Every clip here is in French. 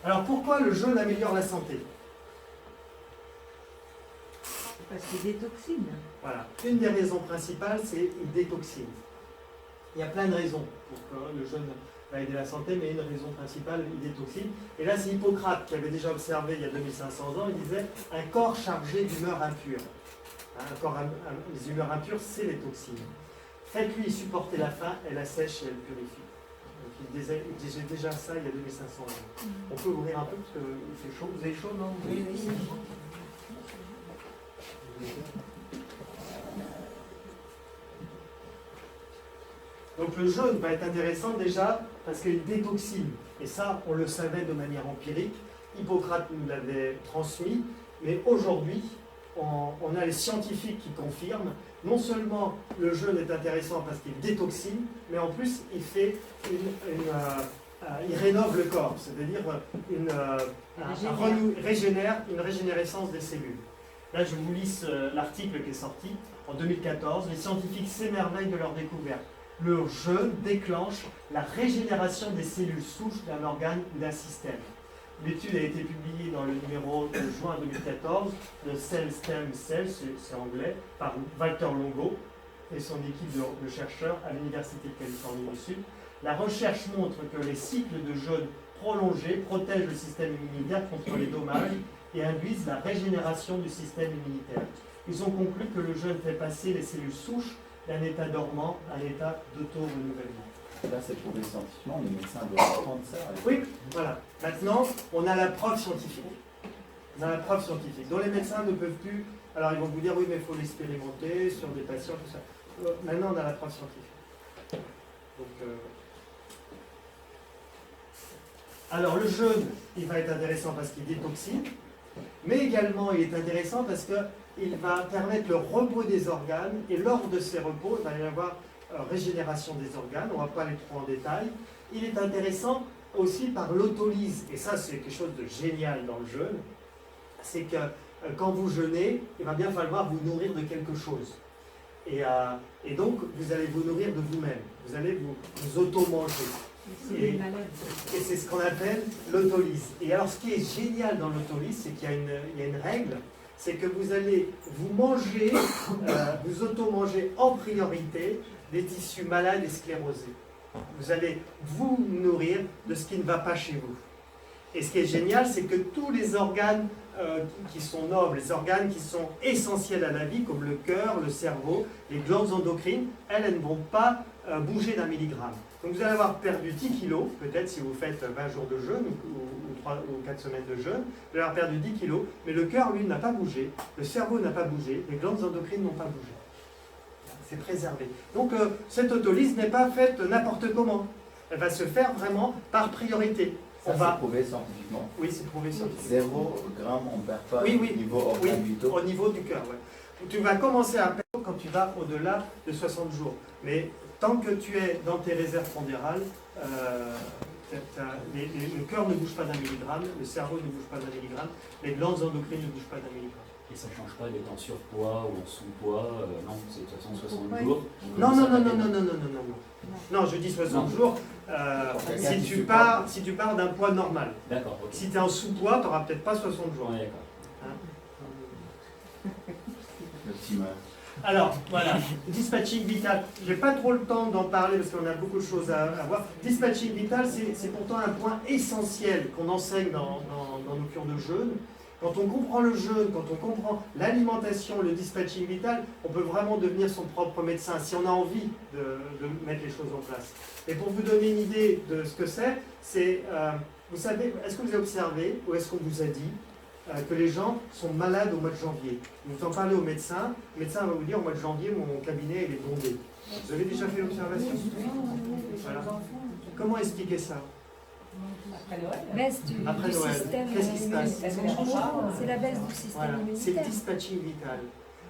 Alors pourquoi le jeûne améliore la santé? Parce qu'il détoxine. Voilà. Une des raisons principales, c'est il détoxine. Il y a plein de raisons pour que le jeûne va aider la santé, mais une raison principale, il détoxine. Et là, c'est Hippocrate qui avait déjà observé il y a 2500 ans, il disait un corps chargé d'humeurs impures. Les humeurs impures, c'est les toxines. Faites-lui supporter la faim, elle assèche et elle purifie. Donc il disait déjà ça il y a 2500 ans. On peut ouvrir un peu parce qu'il fait chaud. Vous avez chaud, non? Oui, oui. Donc le jeûne va être intéressant déjà parce qu'il détoxine. Et ça, on le savait de manière empirique. Hippocrate nous l'avait transmis. Mais aujourd'hui, on a les scientifiques qui confirment. Non seulement le jeûne est intéressant parce qu'il détoxine, mais en plus il fait il rénove le corps, c'est-à-dire régénère une régénérescence des cellules. Là, je vous lis l'article qui est sorti en 2014. Les scientifiques s'émerveillent de leur découverte. Le jeûne déclenche la régénération des cellules souches d'un organe ou d'un système. L'étude a été publiée dans le numéro de juin 2014 de Cell Stem Cells, c'est anglais, par Walter Longo et son équipe de chercheurs à l'Université de Californie du Sud. La recherche montre que les cycles de jeûne prolongés protègent le système immunitaire contre les dommages et induisent la régénération du système immunitaire. Ils ont conclu que le jeûne fait passer les cellules souches d'un état dormant à un état d'auto-renouvellement. Là, c'est prouvé scientifiquement, les médecins doivent apprendre ça. Oui, voilà. Maintenant, on a la preuve scientifique. On a la preuve scientifique. Dont les médecins ne peuvent plus. Alors, ils vont vous dire, oui, mais il faut l'expérimenter sur des patients, tout ça. Maintenant, on a la preuve scientifique. Donc, alors, le jeûne, il va être intéressant parce qu'il détoxine, mais également, il est intéressant parce qu'il va permettre le repos des organes, et lors de ces repos, il va y avoir régénération des organes, on ne va pas aller trop en détail. Il est intéressant aussi par l'autolyse, et ça c'est quelque chose de génial dans le jeûne, c'est que quand vous jeûnez, il va bien falloir vous nourrir de quelque chose. Et donc vous allez vous nourrir de vous-même, vous allez vous auto-manger. Et c'est ce qu'on appelle l'autolyse. Et alors ce qui est génial dans l'autolyse, c'est qu'il y a une règle, c'est que vous allez vous manger, vous auto-manger en priorité des tissus malades et sclérosés. Vous allez vous nourrir de ce qui ne va pas chez vous. Et ce qui est génial, c'est que tous les organes qui sont nobles, les organes qui sont essentiels à la vie, comme le cœur, le cerveau, les glandes endocrines, elles ne vont pas bouger d'un milligramme. Donc vous allez avoir perdu 10 kilos, peut-être si vous faites 20 jours de jeûne ou 3 ou 4 semaines de jeûne, vous allez avoir perdu 10 kilos, mais le cœur, lui, n'a pas bougé, le cerveau n'a pas bougé, les glandes endocrines n'ont pas bougé. C'est préservé. Donc cette autolyse n'est pas faite n'importe comment. Elle va se faire vraiment par priorité. Ça, c'est prouvé scientifiquement. Oui, c'est prouvé scientifiquement. 0 grammes, on ne perd pas oui, au niveau organe vitaux. Au niveau du cœur, oui. Tu vas commencer à perdre quand tu vas au-delà de 60 jours. Mais tant que tu es dans tes réserves pondérales, le cœur ne bouge pas d'un milligramme, le cerveau ne bouge pas d'un milligramme, les glandes endocrines ne bougent pas d'un milligramme. Et ça ne change pas d'être en surpoids ou en sous-poids, non, c'est de toute façon 60 jours. Non. Non, je dis 60 jours si tu pars d'un poids normal. D'accord. Okay. Si tu es en sous-poids, tu n'auras peut-être pas 60 jours. Ouais, d'accord. Le petit mal. Alors, voilà, dispatching vital. Je n'ai pas trop le temps d'en parler parce qu'on a beaucoup de choses à voir. Dispatching vital, c'est pourtant un point essentiel qu'on enseigne dans nos cures de jeûne. Quand on comprend le jeûne, quand on comprend l'alimentation, le dispatching vital, on peut vraiment devenir son propre médecin si on a envie de mettre les choses en place. Et pour vous donner une idée de ce que c'est, vous savez, est-ce que vous avez observé ou est-ce qu'on vous a dit que les gens sont malades au mois de janvier? Vous en parlez au médecin, le médecin va vous dire au mois de janvier, mon cabinet il est bondé. Vous avez déjà fait l'observation? Voilà. Comment expliquer ça? Baisse Après du Noël, système qu'est-ce qui se passe? C'est la baisse du système Voilà, c'est le immunitaire. dispatching vital.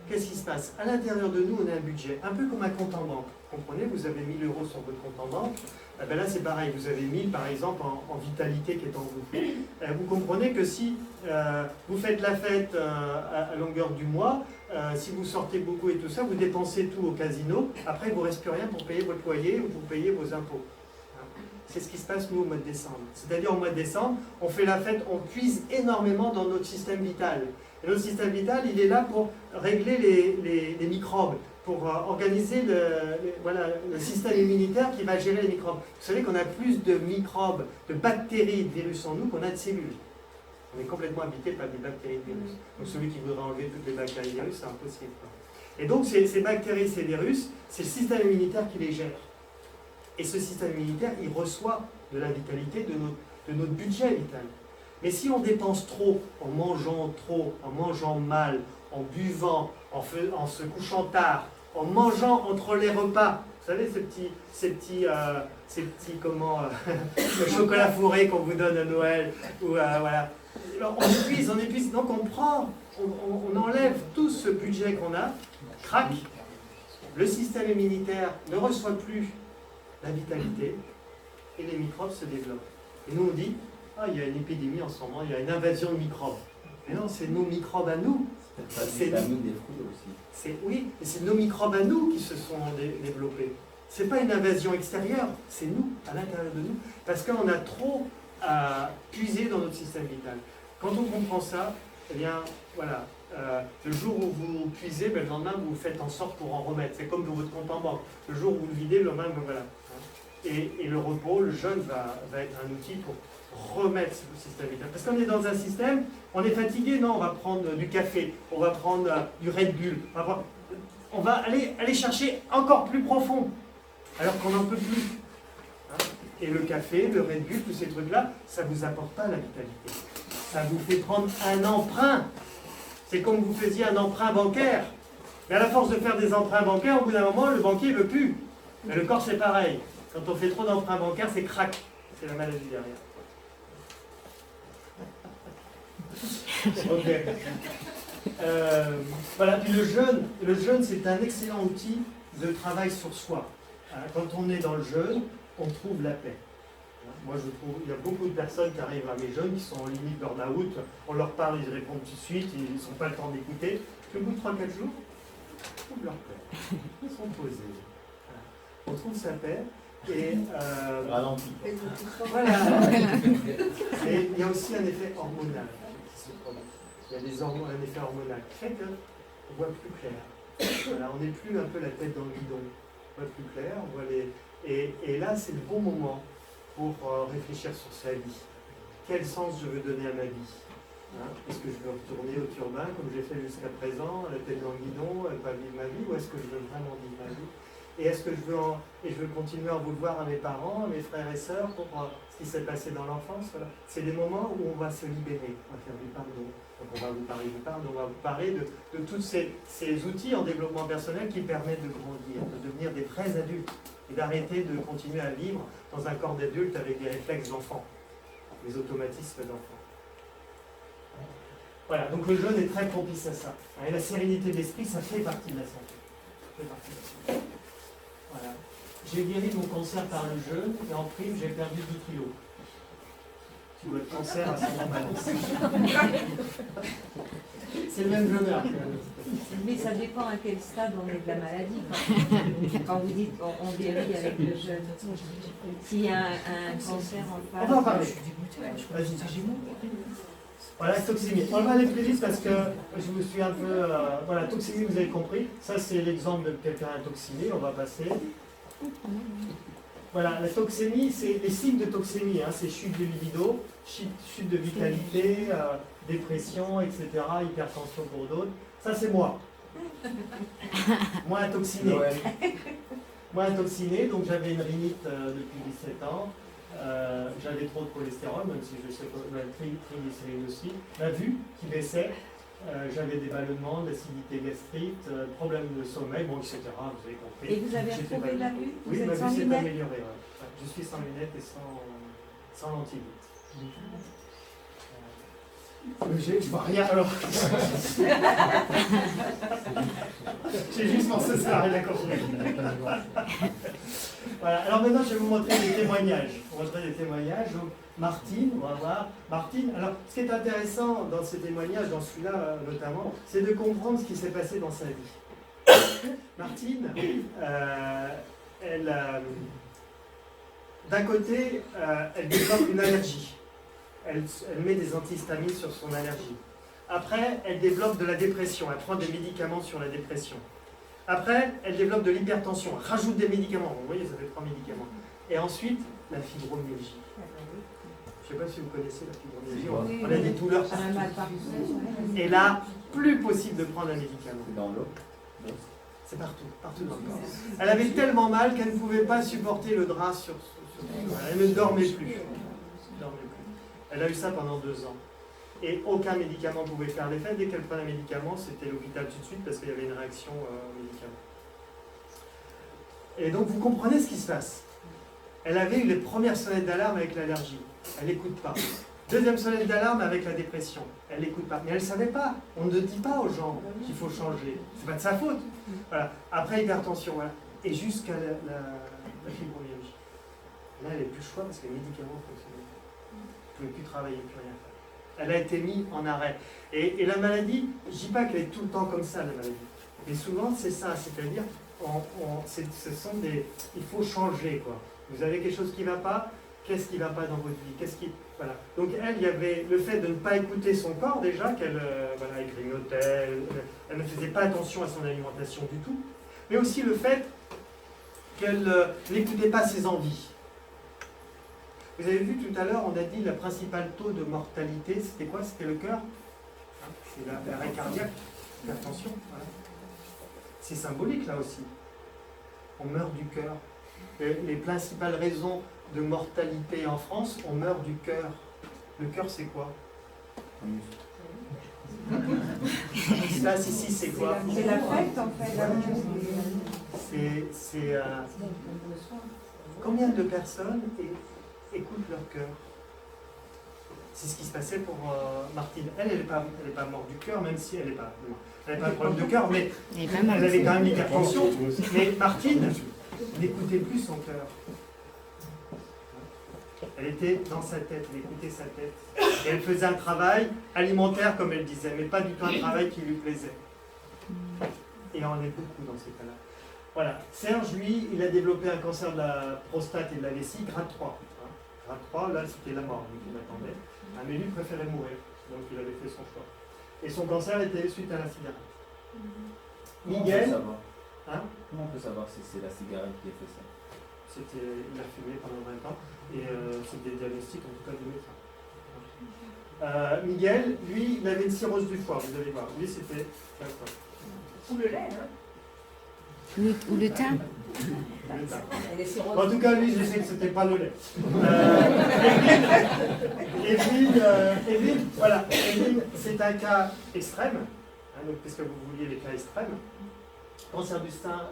Qu'est-ce qui se passe? À l'intérieur de nous, on a un budget, un peu comme un compte en banque. Vous comprenez, vous avez 1000 € sur votre compte en banque. Eh bien là, c'est pareil. Vous avez 1000 par exemple en vitalité qui est en vous. Vous comprenez que si vous faites la fête à longueur du mois, si vous sortez beaucoup et tout ça, vous dépensez tout au casino. Après, il ne vous reste plus rien pour payer votre loyer ou pour payer vos impôts. c'est ce qui se passe nous au mois de décembre. C'est-à-dire au mois de décembre, on fait la fête, on puise énormément dans notre système vital. Et notre système vital, il est là pour régler les microbes, pour organiser le système immunitaire qui va gérer les microbes. Vous savez qu'on a plus de microbes, de bactéries, de virus en nous qu'on a de cellules. On est complètement habité par des bactéries et de virus. Donc celui qui voudrait enlever toutes les bactéries et virus, c'est impossible. Et donc ces bactéries, ces virus, c'est le système immunitaire qui les gère. Et ce système immunitaire, il reçoit de la vitalité de notre budget vital. Mais si on dépense trop, en mangeant mal, en buvant, en se couchant tard, en mangeant entre les repas, vous savez ces petits le chocolat fourré qu'on vous donne à Noël, ou voilà. Alors on épuise, donc on enlève tout ce budget qu'on a, crac, le système immunitaire ne reçoit plus la vitalité et les microbes se développent. Et nous on dit, il y a une épidémie en ce moment, il y a une invasion de microbes. Mais non, c'est nos microbes à nous. C'est la vitamine des fruits aussi. Oui, et c'est nos microbes à nous qui se sont développés. Ce n'est pas une invasion extérieure, c'est nous, à l'intérieur de nous, parce qu'on a trop puisé dans notre système vital. Quand on comprend ça, eh bien, voilà, le jour où vous puisez, le lendemain, vous faites en sorte pour en remettre. C'est comme pour votre compte en banque. Le jour où vous le videz, le lendemain, voilà. Et le repos, le jeûne va être un outil pour remettre ce système vital. Parce qu'on est dans un système, on est fatigué, non, on va prendre du café, on va prendre du Red Bull, on va aller chercher encore plus profond, alors qu'on n'en peut plus. Et le café, le Red Bull, tous ces trucs-là, ça ne vous apporte pas la vitalité. Ça vous fait prendre un emprunt. C'est comme vous faisiez un emprunt bancaire. Mais à la force de faire des emprunts bancaires, au bout d'un moment, le banquier ne veut plus. Mais le corps, c'est pareil. Quand on fait trop d'emprunts bancaires, c'est crack. C'est la maladie derrière. Ok. Voilà, puis le jeûne, c'est un excellent outil de travail sur soi. Quand on est dans le jeûne, on trouve la paix. Moi, je trouve, il y a beaucoup de personnes qui arrivent à mes jeunes qui sont en limite burn-out. On leur parle, ils répondent tout de suite, ils ne sont pas le temps d'écouter. Puis au bout de 3-4 jours, ils trouvent leur paix. Ils sont posés. On trouve sa paix. Et ralenti. Voilà. Et il y a aussi un effet hormonal qui se produit. Il y a des hormones, un effet hormonal qui fait qu'on voit plus clair. Voilà, on n'est plus un peu la tête dans le guidon. On voit plus clair, on voit et là, c'est le bon moment pour réfléchir sur sa vie. Quel sens je veux donner à ma vie? Est-ce que je veux retourner au turbin comme j'ai fait jusqu'à présent, la tête dans le guidon, pas vivre ma vie, ou est-ce que je veux vraiment vivre ma vie? Et est-ce que je veux continuer à en vouloir à mes parents, à mes frères et sœurs pour ce qui s'est passé dans l'enfance? Voilà. C'est des moments où on va se libérer, on va faire du pardon. Donc on va vous parler du pardon, on va vous parler de tous ces outils en développement personnel qui permettent de grandir, de devenir des vrais adultes et d'arrêter de continuer à vivre dans un corps d'adulte avec des réflexes d'enfant, les automatismes d'enfant. Voilà, donc le jeûne est très propice à ça. Et la sérénité d'esprit, ça fait partie de la santé. Ça fait partie de la santé. Voilà. J'ai guéri mon cancer par le jeûne et en prime, j'ai perdu 10 kilos. Tu dois être cancer à ce moment-là. C'est le même jeûneur. Mais ça dépend à quel stade on est de la maladie. Quand vous dites on guérit avec le jeûne. S'il y a un cancer en face. On va en parler. Vas-y. Voilà, toxémie. On va aller plus vite parce que je me suis un peu... voilà, toxémie, vous avez compris. Ça, c'est l'exemple de quelqu'un intoxiné. On va passer. Voilà, la toxémie, c'est les signes de toxémie. C'est chute de libido, chute de vitalité, dépression, etc., hypertension pour d'autres. Ça, c'est moi. Moi intoxiné. Moi intoxiné, donc j'avais une rhinite depuis 17 ans. J'avais trop de cholestérol, même si je sais que la triglycéride aussi. La vue qui baissait. J'avais des ballonnements, d'acidité gastrite, problème de sommeil, bon, etc. Vous avez compris. Et vous avez retrouvé la vue? Oui, vous ma êtes sans vue s'est lunettes? améliorée. Ouais. Je suis sans lunettes et sans lentilles. Je vois rien alors. J'ai juste pensé ça, d'accord. Voilà, alors maintenant je vais vous montrer des témoignages. Donc, Martine, on va voir. Martine, alors ce qui est intéressant dans ces témoignages, dans celui-là notamment, c'est de comprendre ce qui s'est passé dans sa vie. Martine, d'un côté, elle développe une allergie. Elle met des antihistamines sur son allergie. Après, elle développe de la dépression. Elle prend des médicaments sur la dépression. Après, elle développe de l'hypertension. Elle rajoute des médicaments. Vous voyez, ça fait 3 médicaments. Et ensuite, la fibromyalgie. Je ne sais pas si vous connaissez la fibromyalgie. On a des douleurs partout. Et là, plus possible de prendre un médicament. C'est dans l'eau. C'est partout dans le corps. Elle avait tellement mal qu'elle ne pouvait pas supporter le drap sur elle ne dormait plus. Elle a eu ça pendant 2 ans. Et aucun médicament ne pouvait faire l'effet. Dès qu'elle prenait un médicament, c'était l'hôpital tout de suite parce qu'il y avait une réaction au médicament. Et donc vous comprenez ce qui se passe. Elle avait eu les premières sonnettes d'alarme avec l'allergie. Elle n'écoute pas. Deuxième sonnette d'alarme avec la dépression. Elle n'écoute pas. Mais elle ne savait pas. On ne dit pas aux gens qu'il faut changer. Ce n'est pas de sa faute. Voilà. Après, hypertension. Voilà. Et jusqu'à la fibromyalgie. Là, elle n'avait plus le choix parce que les médicaments fonctionnaient. Elle ne pouvait plus travailler, plus rien faire. Elle a été mise en arrêt. Et la maladie, je ne dis pas qu'elle est tout le temps comme ça, la maladie. Mais souvent, c'est ça. C'est-à-dire, ce sont des... Il faut changer, quoi. Vous avez quelque chose qui ne va pas. Qu'est-ce qui ne va pas dans votre vie? Voilà. Donc elle, il y avait le fait de ne pas écouter son corps déjà, qu'elle elle grignotait, elle ne faisait pas attention à son alimentation du tout, mais aussi le fait qu'elle n'écoutait pas ses envies. Vous avez vu tout à l'heure, on a dit le principal taux de mortalité, c'était quoi? C'était le cœur. C'est l'arrêt cardiaque, l'hypertension. Voilà. C'est symbolique là aussi. On meurt du cœur. Les principales raisons de mortalité en France, on meurt du cœur. Le cœur, c'est quoi? Là, ici, c'est quoi? C'est la fête, en fait. Combien de personnes écoutent leur cœur? C'est ce qui se passait pour Martine. Elle n'est pas morte du cœur, même si elle n'a pas de problème de cœur, mais elle avait quand même l'hypertension. Mais Martine n'écoutait plus son cœur. Elle était dans sa tête, elle écoutait sa tête. Et elle faisait un travail alimentaire, comme elle disait, mais pas du tout un travail qui lui plaisait. Et on est beaucoup dans ces cas-là. Voilà. Serge, lui, il a développé un cancer de la prostate et de la vessie, grade 3. Grade 3, là, c'était la mort, lui, qui l'attendait. Mais lui, il préférait mourir. Donc, il avait fait son choix. Et son cancer était suite à la cigarette. Miguel. Comment on peut savoir si c'est la cigarette qui a fait ça? Il a fumé pendant 20 ans et c'est des diagnostics en tout cas du médecin. Miguel, lui, il avait une cirrhose du foie, vous allez voir. Lui, c'était ça. Ou le lait, hein? Ou le thym. En tout cas, lui, je sais que c'était pas le lait. Evelyne, voilà. Evelyne, c'est un cas extrême, hein, donc, puisque vous vouliez les cas extrêmes. Cancer du sein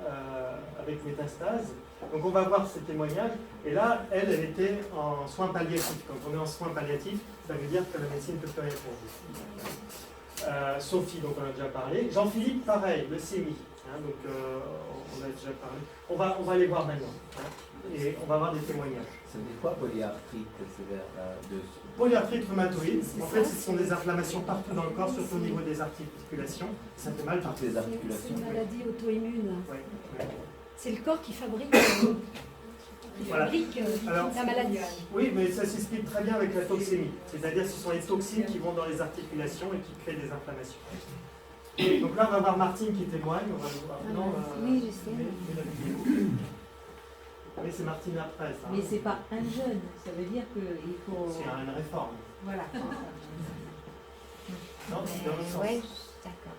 avec métastase. Donc on va voir ces témoignages. Et là, elle était en soins palliatifs. Quand on est en soins palliatifs, ça veut dire que la médecine ne peut plus rien pour vous. Sophie, donc on a déjà parlé. Jean-Philippe, pareil, leucémie. Hein, donc on a déjà parlé. On va les voir maintenant. Hein, et on va voir des témoignages. Ça veut dire quoi, polyarthrite sévère Polyarthrite rhumatoïde, en fait, ce sont des inflammations partout dans le corps, surtout au niveau des articulations. Ça fait mal partout. Les articulations. C'est une maladie auto-immune. Ouais. C'est le corps qui fabrique, Voilà. Alors, la maladie. Oui, mais ça s'explique très bien avec la toxémie. C'est-à-dire que ce sont les toxines qui vont dans les articulations et qui créent des inflammations. Donc là, on va voir Martine qui témoigne. On va voir. Non, oui, je sais. Mais c'est Martine après, ça. Mais c'est pas un jeune, ça veut dire qu'il faut... C'est une réforme. Voilà. Non, c'est dans le sens. Oui, d'accord.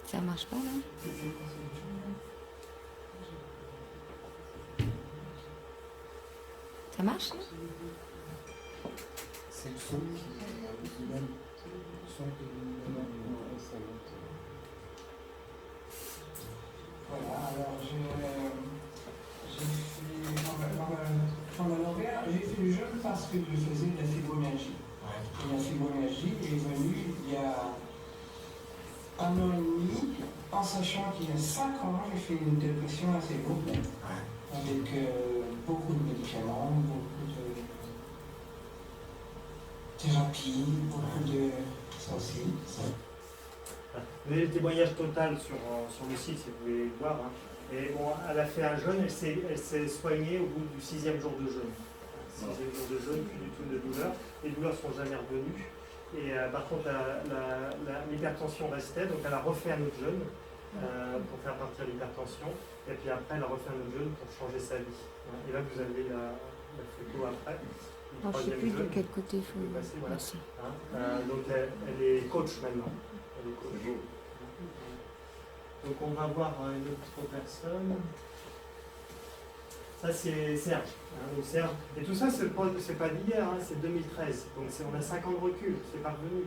Ça marche pas là? Ça marche? C'est le son qui donne le son que voilà, alors j'ai fait le jeûne parce que je faisais de la fibromyalgie. Et la fibromyalgie est venue il y a 1 an et demi, en sachant qu'il y a 5 ans, j'ai fait une dépression assez lourde, avec beaucoup de médicaments, beaucoup de thérapie, beaucoup de... Ça aussi. Vous avez le témoignage total sur le site, si vous voulez le voir. Hein. Et bon, elle a fait un jeûne, elle s'est soignée au bout du 6e jour de jeûne. 6e jour de jeûne, plus du tout de douleur. Les douleurs ne sont jamais revenues. Et par contre, l'hypertension restait, donc elle a refait un autre jeûne pour faire partir l'hypertension. Et puis après, elle a refait un autre jeûne pour changer sa vie. Et là, vous avez la photo après. Je ne sais plus de quel côté il faut passer. Voilà. passer. Donc elle est coach maintenant. Elle est coach. Donc on va voir une autre personne. Ça c'est Serge. Donc Serge. Et tout ça, c'est pas d'hier, c'est 2013. Donc on a 5 ans de recul, c'est parvenu.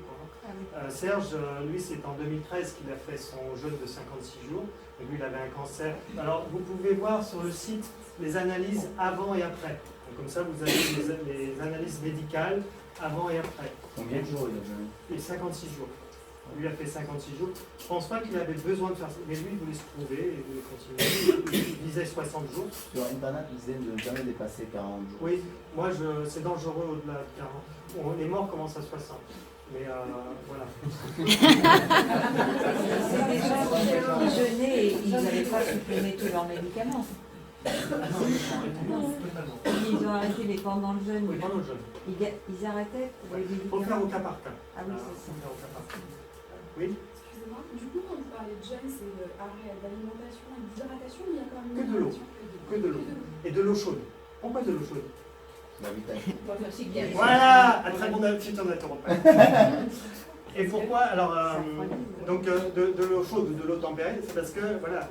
Serge, lui, c'est en 2013 qu'il a fait son jeûne de 56 jours. Donc lui, il avait un cancer. Alors vous pouvez voir sur le site les analyses avant et après. Donc, comme ça, vous avez les analyses médicales avant et après. Combien de jours il a jeûné? Et 56 jours. Lui a fait 56 jours. Je ne pense pas qu'il avait besoin de faire ça. Mais lui, il voulait se prouver et voulait continuer. Il disait 60 jours. Sur Internet, il disait de ne jamais dépasser 40 jours. Oui, moi, c'est dangereux au-delà de 40. Bon, les morts commencent à 60. Mais voilà. C'est déjà qu'ils jeûnaient et ils n'avaient pas supprimé tous leurs médicaments. Ils ont arrêté les pendant le jeûne. Oui, pendant le jeûne. Ils arrêtaient les Il faut médicaments. faire au cas par cas. Ah oui, c'est ça. Faut faire au cas par cas. Oui. Excusez-moi, du coup, quand vous parlez de jeûne, c'est arrêt d'alimentation et d'hydratation, il y a quand même Que de l'eau. Que de l'eau. Et de l'eau chaude. Pourquoi de l'eau chaude? La vitamine. Voilà, un très bon futur naturopathe. Et pourquoi? Alors, donc de l'eau chaude ou de l'eau tempérée, c'est parce que voilà,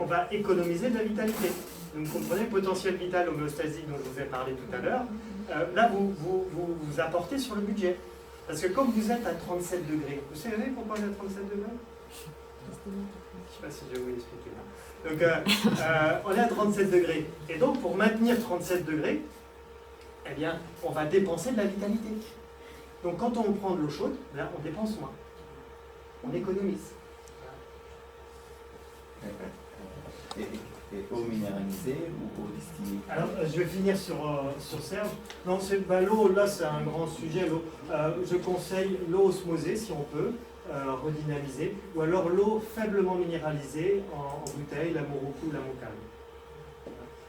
on va économiser de la vitalité. Donc vous comprenez le potentiel vital homéostasique dont je vous ai parlé tout à l'heure. Là, vous apportez sur le budget. Parce que comme vous êtes à 37 degrés, vous savez pourquoi on est à 37 degrés? Je ne sais pas si je vais vous l'expliquer. Donc, on est à 37 degrés. Et donc, pour maintenir 37 degrés, eh bien, on va dépenser de la vitalité. Donc quand on prend de l'eau chaude, là, on dépense moins. On économise. Et eau minéralisée ou eau distillée? Alors, je vais finir sur Serge. Non, l'eau, là, c'est un grand sujet. Je conseille l'eau osmosée, si on peut, redynamisée, ou alors l'eau faiblement minéralisée en bouteille, la Moroku ou la Mocane.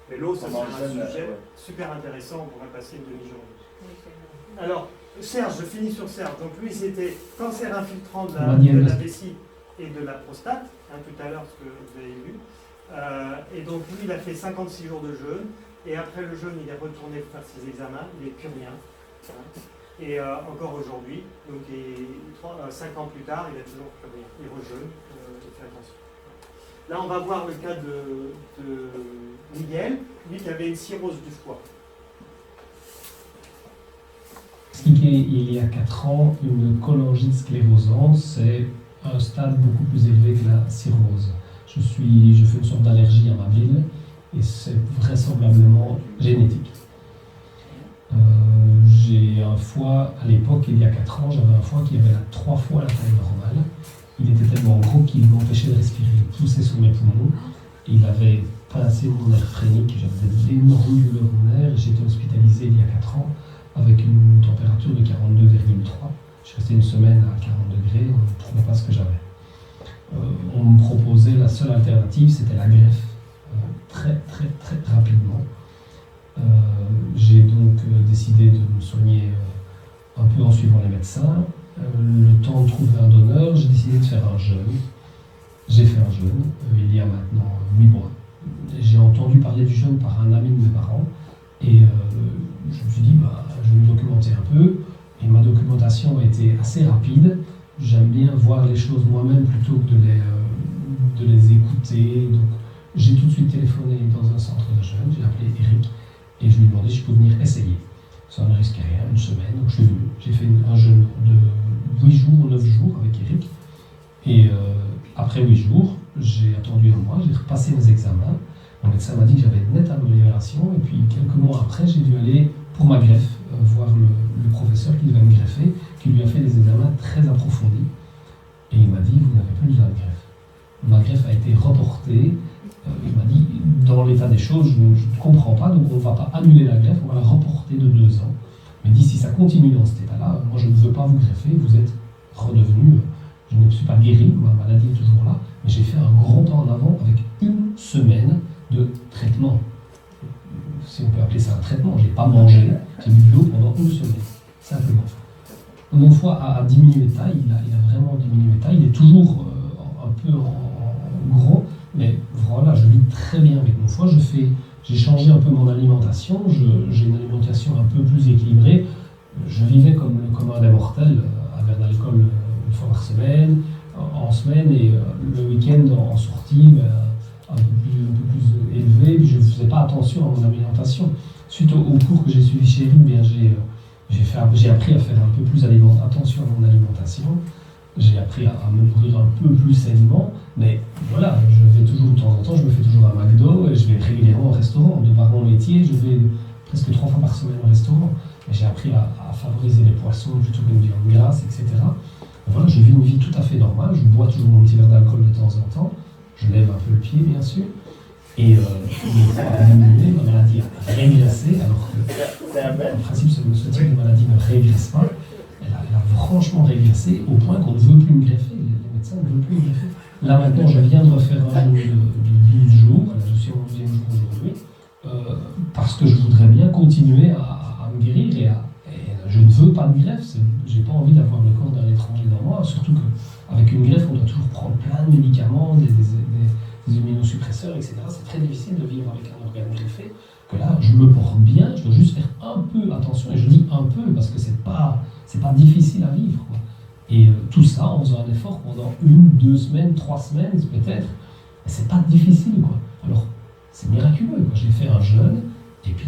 Mais l'eau, c'est un sujet super intéressant, on pourrait passer une demi-journée. Alors, Serge, je finis sur Serge. Donc lui, c'était cancer infiltrant de la vessie et de la prostate, tout à l'heure, ce que vous avez vu. Et donc lui, il a fait 56 jours de jeûne, et après le jeûne, il est retourné faire ses examens, il est plus rien. Et encore aujourd'hui, donc 5 ans plus tard, il a toujours plus rien. Il rejeûne, il fait attention. Là, on va voir le cas de Miguel, lui qui avait une cirrhose du foie. Il y a 4 ans, une cholangite sclérosante, c'est un stade beaucoup plus élevé que la cirrhose. Je fais une sorte d'allergie à ma bile et c'est vraisemblablement génétique. J'ai un foie, à l'époque, il y a 4 ans, j'avais un foie qui avait 3 fois la taille normale. Il était tellement gros qu'il m'empêchait de respirer. Il poussait sur mes poumons. Il avait pincé mon nerf phrénique, j'avais d'énormes douleurs au nerf. J'ai été hospitalisé il y a 4 ans avec une température de 42,3. Je suis resté une semaine à 40 degrés, on ne trouvait pas ce que j'avais. On me proposait, la seule alternative, c'était la greffe, très rapidement. J'ai donc décidé de me soigner un peu en suivant les médecins. Le temps de trouver un donneur, j'ai décidé de faire un jeûne. J'ai fait un jeûne il y a maintenant 8 mois. J'ai entendu parler du jeûne par un ami de mes parents et je me suis dit, je vais me documenter un peu. Et ma documentation a été assez rapide. J'aime bien voir les choses moi-même plutôt que de les écouter. Donc, j'ai tout de suite téléphoné dans un centre de jeûne, j'ai appelé Eric et je lui ai demandé si je pouvais venir essayer. Ça ne risquait rien, une semaine, donc je suis venu. J'ai fait un jeûne de 8 jours ou 9 jours avec Eric. Et après 8 jours, j'ai attendu un mois, j'ai repassé mes examens. Mon médecin m'a dit que j'avais une nette amélioration. Et puis quelques mois après, j'ai dû aller pour ma greffe, voir le professeur qui devait me greffer, qui lui a fait des examens très approfondis. Et il m'a dit, vous n'avez plus besoin de greffe. Ma greffe a été reportée. Il m'a dit, dans l'état des choses, je ne comprends pas, donc on ne va pas annuler la greffe, on va la reporter de 2 ans. Mais il dit, si ça continue dans cet état-là, moi je ne veux pas vous greffer, vous êtes redevenu, je ne me suis pas guéri, ma maladie est toujours là, mais j'ai fait un grand pas en avant avec une semaine de traitement. Si on peut appeler ça un traitement, je n'ai pas mangé, j'ai bu de l'eau pendant une semaine, simplement. Mon foie a diminué de taille, il a vraiment diminué de taille, il est toujours un peu en gros, mais voilà, je vis très bien avec mon foie. J'ai changé un peu mon alimentation, j'ai une alimentation un peu plus équilibrée. Je vivais comme un mortel, avec de l'alcool une fois par semaine, en semaine, et le week-end en sortie un peu plus élevé. Puis je ne faisais pas attention à mon alimentation. Suite au cours que j'ai suivi chez Eric, j'ai appris à faire un peu plus attention à mon alimentation. J'ai appris à me nourrir un peu plus sainement, mais voilà, je vais toujours de temps en temps, je me fais toujours un McDo et je vais régulièrement au restaurant. De par mon métier, je vais presque 3 fois par semaine au restaurant. Et j'ai appris à favoriser les poissons plutôt qu'une viande grasse, etc. Et voilà, je vis une vie tout à fait normale, je bois toujours mon petit verre d'alcool de temps en temps, je lève un peu le pied bien sûr, et ma maladie a régressé, alors que en principe ce type de maladie ne régresse pas. Elle a franchement régressé au point qu'on ne veut plus me greffer, les médecins ne veulent plus me greffer. Là maintenant, je viens de refaire un jour de 12 jours, je suis au 12e jour aujourd'hui, parce que je voudrais bien continuer à me guérir et je ne veux pas de greffe, j'ai pas envie d'avoir le corps d'un étranger dans moi, surtout qu'avec une greffe, on doit toujours prendre plein de médicaments, des immunosuppresseurs, etc. C'est très difficile de vivre avec un organe greffé, que là, je me porte bien, je dois juste faire un peu attention, et je dis un peu parce que c'est pas difficile à vivre, quoi. Et tout ça en faisant un effort pendant 1, 2 semaines, 3 semaines peut-être, et c'est pas difficile, quoi. Alors, c'est miraculeux, quoi. J'ai fait un jeûne, et puis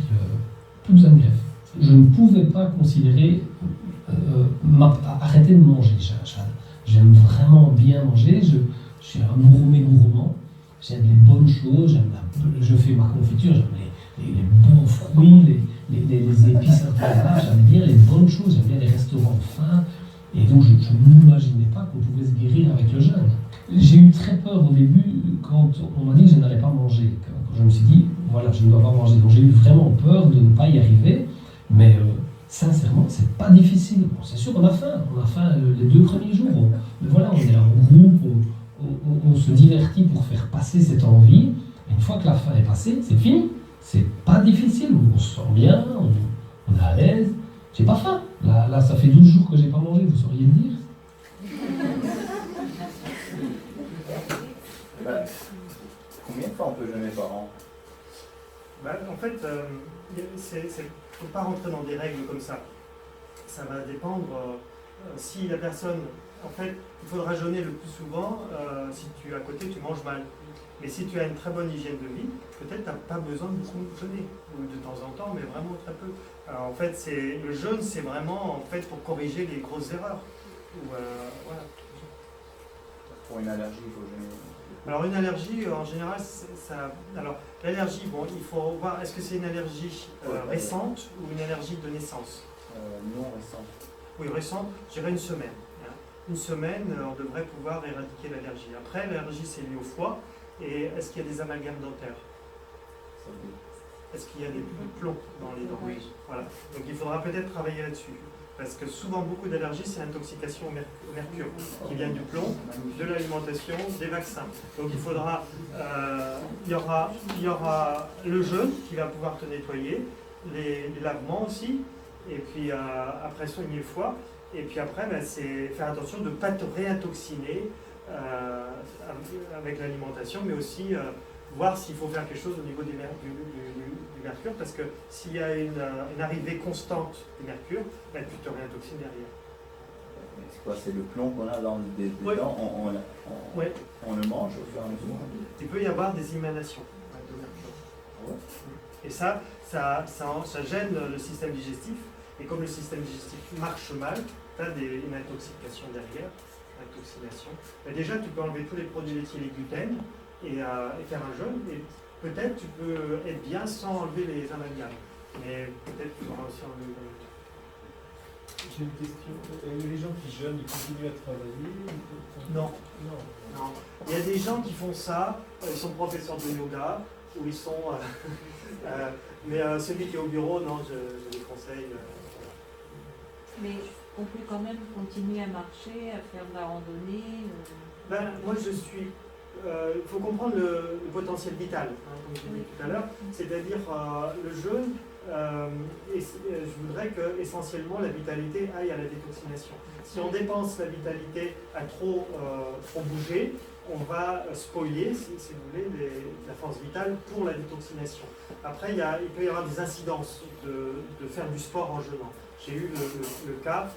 plus besoin de greffe. Je ne pouvais pas considérer arrêter de manger. J'aime vraiment bien manger, je suis un gourmand, j'aime les bonnes choses, je fais ma confiture, j'aime les bons fruits, les épices un peu là, j'aime bien les bonnes choses, j'aime bien les restaurants fins, et donc je n'imaginais pas qu'on pouvait se guérir avec le jeûne. J'ai eu très peur au début quand on m'a dit que je n'allais pas manger, quand je me suis dit, voilà, je ne dois pas manger, donc j'ai eu vraiment peur de ne pas y arriver, mais sincèrement, c'est pas difficile. Bon, c'est sûr, on a faim les 2 premiers jours, mais voilà, on est là en groupe, on se divertit pour faire passer cette envie, et une fois que la faim est passée, c'est fini. C'est pas difficile, on se sent bien, on est à l'aise. J'ai pas faim. Là, ça fait 12 jours que j'ai pas mangé, vous sauriez le dire. Combien de fois on peut jeûner par an? En fait, il ne faut pas rentrer dans des règles comme ça. Ça va dépendre si la personne... En fait, il faudra jeûner le plus souvent si tu à côté tu manges mal. Mais si tu as une très bonne hygiène de vie, peut-être tu n'as pas besoin de beaucoup jeûner, ou de temps en temps, mais vraiment très peu. Alors, en fait, le jeûne, c'est vraiment pour corriger les grosses erreurs. Voilà. Pour une allergie, il faut jeûner. Alors une allergie, en général, alors l'allergie, il faut voir, est-ce que c'est une allergie récente ou une allergie de naissance? Non récente. Oui, récente, je dirais une semaine. Une semaine, on devrait pouvoir éradiquer l'allergie. Après, l'allergie, c'est lié au foie. Et est-ce qu'il y a des amalgames dentaires? Est-ce qu'il y a des plombs dans les dents? Oui. Voilà. Donc il faudra peut-être travailler là-dessus. Parce que souvent, beaucoup d'allergies, c'est l'intoxication au mercure, qui vient du plomb, de l'alimentation, des vaccins. Donc il faudra, il y aura le jeûne qui va pouvoir te nettoyer, les lavements aussi, et puis après soigner le foie. Et puis après, c'est faire attention de ne pas te réintoxiner avec l'alimentation, mais aussi voir s'il faut faire quelque chose au niveau du mercure, parce que s'il y a une arrivée constante du mercure, tu te réintoxines derrière. C'est quoi? C'est le plomb qu'on a dans des Oui. dents, Oui. on le mange au fur et à mesure. Il peut y avoir des émanations de mercure. Ouais. Et ça gêne le système digestif, et comme le système digestif marche mal, tu as une intoxication derrière, intoxination. Mais déjà, tu peux enlever tous les produits laitiers, les gluten, et faire un jeûne, et peut-être tu peux être bien sans enlever les amalgames. Mais peut-être tu auras aussi enlevé les amalgames. J'ai une question. Les gens qui jeûnent, ils continuent à travailler? Non. Il y a des gens qui font ça, ils sont professeurs de yoga, ou ils sont... mais celui qui est au bureau, non, je les conseille. Mais qu'on peut quand même continuer à marcher, à faire de la randonnée. Moi, je suis... Il faut comprendre le potentiel vital, hein, comme je l'ai dit tout à l'heure. C'est-à-dire, le jeûne, je voudrais que essentiellement la vitalité aille à la détoxination. Si on dépense la vitalité à trop bouger, on va spoiler, si vous voulez, la force vitale pour la détoxination. Après, il peut y avoir des incidences de faire du sport en jeûnant. J'ai eu le cas,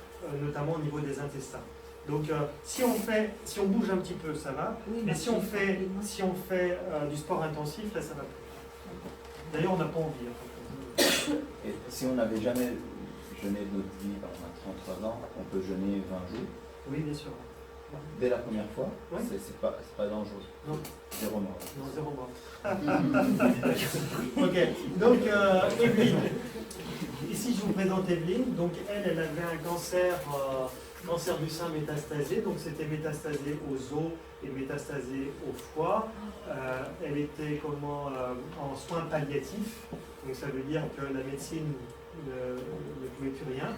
notamment au niveau des intestins. Donc, si on bouge un petit peu, ça va. Oui, mais si on fait du sport intensif, là, ça va plus. D'ailleurs, on n'a pas envie. Hein. Et si on n'avait jamais jeûné de notre vie, par exemple à 33 ans, on peut jeûner 20 jours. Oui, bien sûr. Dès la première fois, ouais. c'est pas dangereux. Non. Zéro mort. Non, zéro mort. Ok, donc Evelyne. Ici, je vous présente Evelyne. Donc, elle avait un cancer du sein métastasé. Donc, c'était métastasé aux os et métastasé au foie. Elle était en soins palliatifs. Donc, ça veut dire que la médecine ne pouvait plus rien.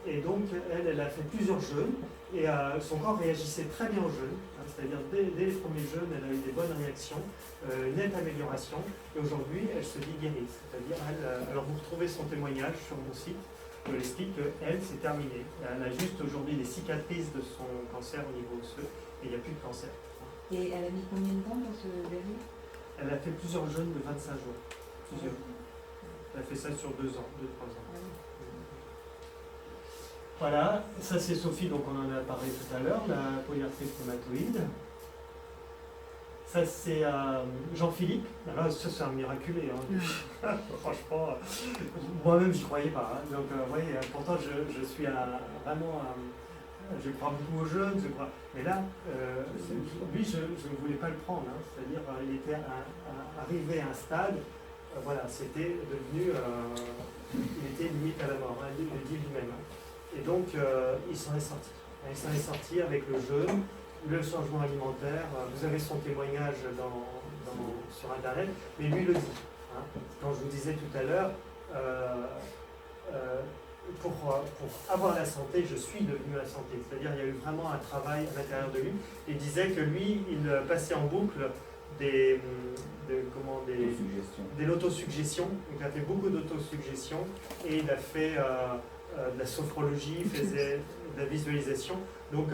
Et donc, elle a fait plusieurs jeûnes et son corps réagissait très bien aux jeûnes. Hein, c'est-à-dire, dès les premiers jeûnes, elle a eu des bonnes réactions, une nette amélioration. Et aujourd'hui, elle se dit guérie. C'est-à-dire, alors vous retrouvez son témoignage sur mon site, où elle explique qu'elle, c'est terminé. Elle a juste aujourd'hui les cicatrices de son cancer au niveau osseux et il n'y a plus de cancer. Et elle a mis combien de temps pour se guérir? Elle a fait plusieurs jeûnes de 25 jours. Plusieurs. Elle a fait ça sur 2 ans, 2-3 ans. Voilà, ça c'est Sophie, donc on en a parlé tout à l'heure, la polyarthrite rhumatoïde. Ça c'est Jean-Philippe, alors ça c'est un miraculé, hein. Franchement, moi-même j'y croyais pas. Hein. Donc vous voyez, pourtant je suis vraiment, je crois beaucoup aux jeunes, mais là, lui je ne voulais pas le prendre, hein. C'est-à-dire il était arrivé à un stade, voilà, c'était devenu, il était limite à la mort, hein, il le dit lui-même. Hein. Et donc, il s'en est sorti. Il s'en est sorti avec le jeûne, le changement alimentaire. Vous avez son témoignage sur Internet, mais lui le dit. Hein. Quand je vous disais tout à l'heure, pour avoir la santé, je suis devenu la santé. C'est-à-dire il y a eu vraiment un travail à l'intérieur de lui. Il disait que lui, il passait en boucle de l'autosuggestion. Donc, il a fait beaucoup d'autosuggestion et il a fait... de la sophrologie, il faisait de la visualisation. Donc,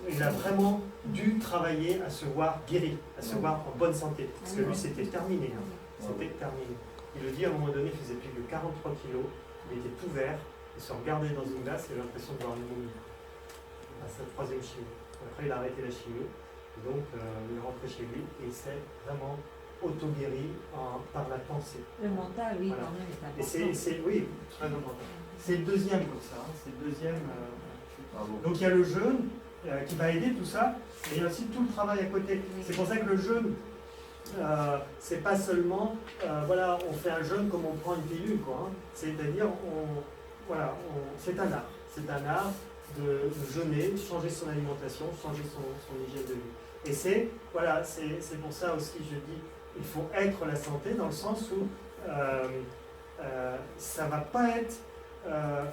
il a vraiment dû travailler à se voir guéri, à se voir en bonne santé. Parce que lui, c'était terminé. Hein. C'était terminé. Il le dit à un moment donné, il faisait plus de 43 kilos, il était tout vert, il se regardait dans une glace et il avait l'impression de voir une momie. À sa 3e chimio. Après, il a arrêté la chimio. Donc, il est rentré chez lui et il s'est vraiment auto-guéri par la pensée. Le mental, oui, voilà. Quand même, est important. Oui, très important. C'est le deuxième comme ça, hein. C'est le deuxième. Donc il y a le jeûne qui va aider tout ça, mais il y a aussi tout le travail à côté. C'est pour ça que le jeûne, c'est pas seulement, voilà, on fait un jeûne comme on prend une pilule, quoi. Hein. C'est-à-dire, c'est un art. C'est un art de jeûner, changer son alimentation, changer son hygiène de vie. Et c'est pour ça aussi, je dis, il faut être la santé dans le sens où ça ne va pas être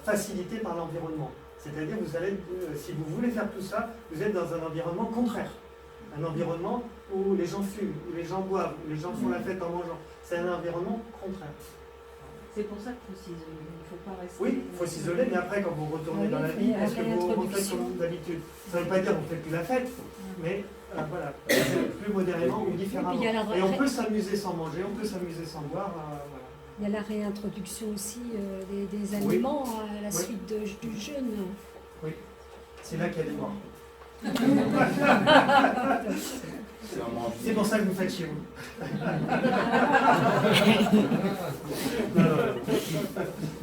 facilité par l'environnement. C'est-à-dire, vous allez, si vous voulez faire tout ça, vous êtes dans un environnement contraire. Un environnement où les gens fument, où les gens boivent, où les gens font la fête en mangeant. C'est un environnement contraire. C'est pour ça qu'il faut s'isoler. Il ne faut pas rester... Oui, il faut s'isoler, mais après, quand vous retournez dans la vie, est-ce que vous faites comme d'habitude? Ça ne veut pas dire qu'on ne fait plus la fête, mais voilà, plus modérément ou différemment. Et on peut s'amuser sans manger, on peut s'amuser sans boire. Voilà. Il y a la réintroduction aussi des aliments à la suite du jeûne. Oui, c'est là qu'il y a des morts. C'est pour ça que vous faites chez vous.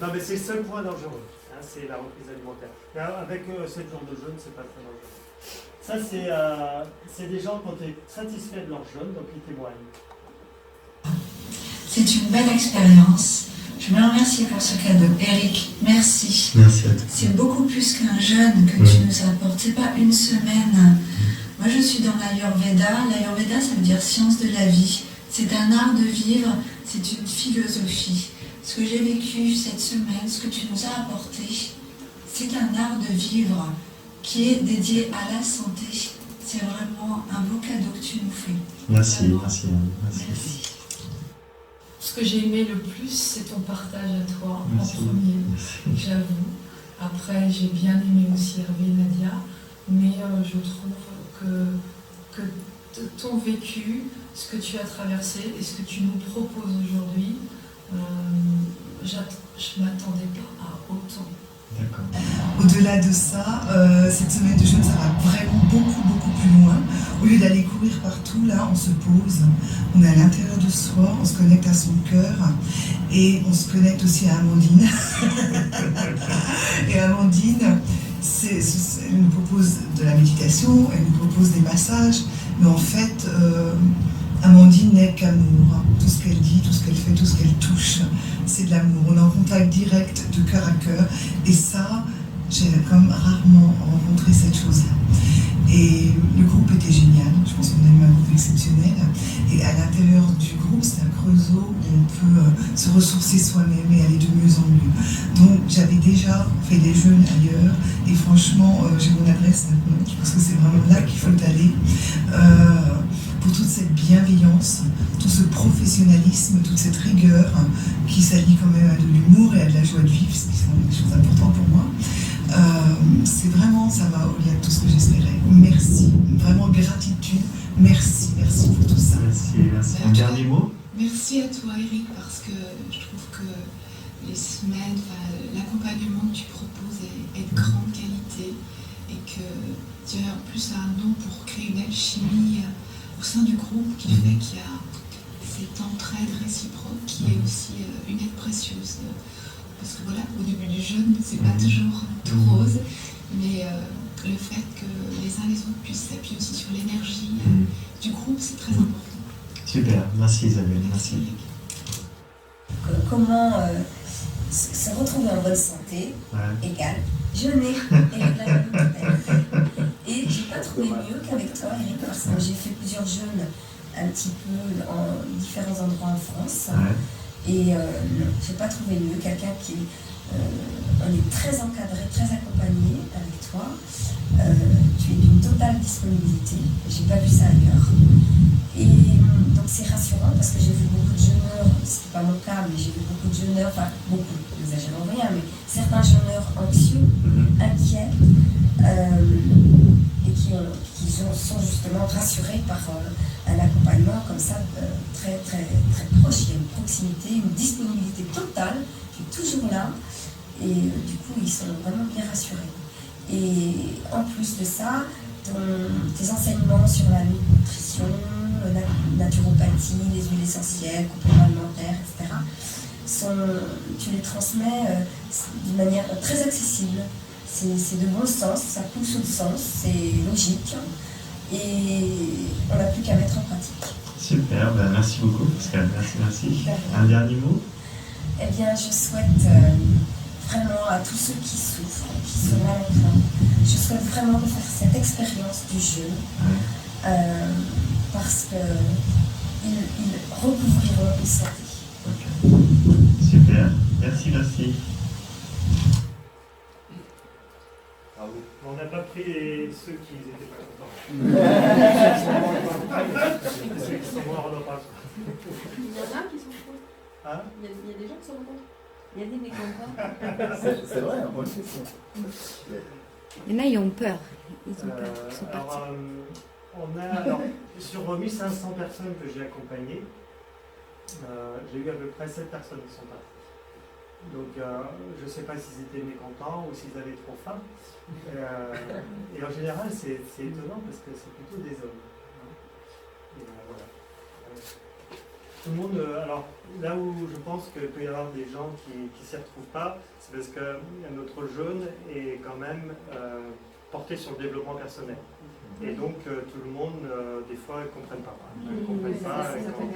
Non, mais c'est le seul point dangereux, hein, c'est la reprise alimentaire. Et avec 7 jours de jeûne, c'est pas très dangereux. Ça, c'est des gens qui ont été satisfaits de leur jeûne, donc ils témoignent. C'est une belle expérience. Je me remercie pour ce cadeau. Eric, merci. Merci à toi. C'est beaucoup plus qu'un jeûne que tu nous apportes. C'est pas une semaine. Moi, je suis dans l'Ayurveda. L'Ayurveda, ça veut dire science de la vie. C'est un art de vivre, c'est une philosophie. Ce que j'ai vécu cette semaine, ce que tu nous as apporté, c'est un art de vivre qui est dédié à la santé. C'est vraiment un beau cadeau que tu nous fais. Merci, Vraiment. merci. Merci. Ce que j'ai aimé le plus, c'est ton partage à toi Merci. en premier, Merci. j'avoue. Après, j'ai bien aimé aussi Hervé et Nadia, mais je trouve que ton vécu, ce que tu as traversé et ce que tu nous proposes aujourd'hui, je ne m'attendais pas à autant. D'accord. Au-delà de ça, cette semaine de jeûne, ça va vraiment beaucoup plus loin. Au lieu d'aller courir partout, là, on se pose, on est à l'intérieur de soi, on se connecte à son cœur et on se connecte aussi à Amandine. Et Amandine, elle nous propose de la méditation, elle nous propose des massages, mais en fait, Amandine n'est qu'amour. Tout ce qu'elle dit, tout ce qu'elle fait, tout ce qu'elle touche, c'est de l'amour. On est en contact direct de cœur à cœur. Et ça, j'ai comme rarement rencontré cette chose-là. Et le groupe était génial. Je pense qu'on a eu un groupe exceptionnel. Et à l'intérieur du groupe, c'est un creusot où on peut se ressourcer soi-même et aller de mieux en mieux. Donc j'avais déjà fait des jeûnes ailleurs. Et franchement, j'ai mon adresse maintenant. Je pense que c'est vraiment là qu'il faut aller. Pour toute cette bienveillance, tout ce professionnalisme, toute cette rigueur qui s'allie quand même à de l'humour et à de la joie de vivre, ce qui sont des choses importantes pour moi. C'est vraiment, ça va au-delà de tout ce que j'espérais. Merci, vraiment gratitude, merci pour tout ça. Merci. Un dernier mot? Merci à toi Eric, parce que je trouve que les semaines, l'accompagnement que tu proposes est de grande qualité et que tu as en plus un nom pour créer une alchimie au sein du groupe qui fait qu'il y a cette entraide réciproque qui est aussi une aide précieuse. Parce que voilà, au début du jeûne, c'est pas toujours tout rose, mais le fait que les uns les autres puissent s'appuyer aussi sur l'énergie du groupe, c'est très important. Super, merci Isabelle, merci. Comment se retrouver en bonne santé égale jeûner et et j'ai pas trouvé mieux qu'avec toi Eric, parce que j'ai fait plusieurs jeûnes un petit peu en différents endroits en France et j'ai pas trouvé mieux, quelqu'un qui on est très encadré, très accompagné avec toi, tu es d'une totale disponibilité, j'ai pas vu ça ailleurs. Et donc c'est rassurant parce que j'ai vu beaucoup de jeûneurs, c'était pas mon cas, mais j'ai vu beaucoup de jeûneurs, enfin beaucoup, n'exagérons rien, mais certains jeûneurs anxieux, inquiets, et qui sont justement rassurés par un accompagnement comme ça, très proche. Il y a une proximité, une disponibilité totale, qui est toujours là, et du coup ils sont vraiment bien rassurés. Et en plus de ça, tes enseignements sur la nutrition, la naturopathie, les huiles essentielles, compléments alimentaires, etc., tu les transmets d'une manière très accessible. C'est de bon sens, ça coule sous le sens, c'est logique, et on n'a plus qu'à mettre en pratique. Super, ben merci beaucoup Pascal, merci. Un dernier mot? Eh bien, je souhaite vraiment à tous ceux qui souffrent, qui sont malades, je souhaite vraiment de faire cette expérience du jeûne, parce qu'ils recouvriront une santé. Super, merci. On n'a pas pris ceux qui n'étaient pas contents. Ceux qui sont morts, on n'en parle pas. Il y en a qui sont contents. Hein? Il y a des gens qui sont contents. Il y a des mécontents. C'est vrai, hein, moi aussi. Il y en a, ils ont peur. Ils sont partis. On a, sur 1500 personnes que j'ai accompagnées, j'ai eu à peu près 7 personnes qui sont parties. Donc je ne sais pas s'ils étaient mécontents ou s'ils avaient trop faim. Et en général, c'est étonnant parce que c'est plutôt des hommes. Et voilà. Tout le monde, alors là où je pense qu'il peut y avoir des gens qui ne s'y retrouvent pas, c'est parce que notre jeûne est quand même porté sur le développement personnel. Et donc tout le monde, des fois, ne comprennent pas. Ils ne comprennent pas quand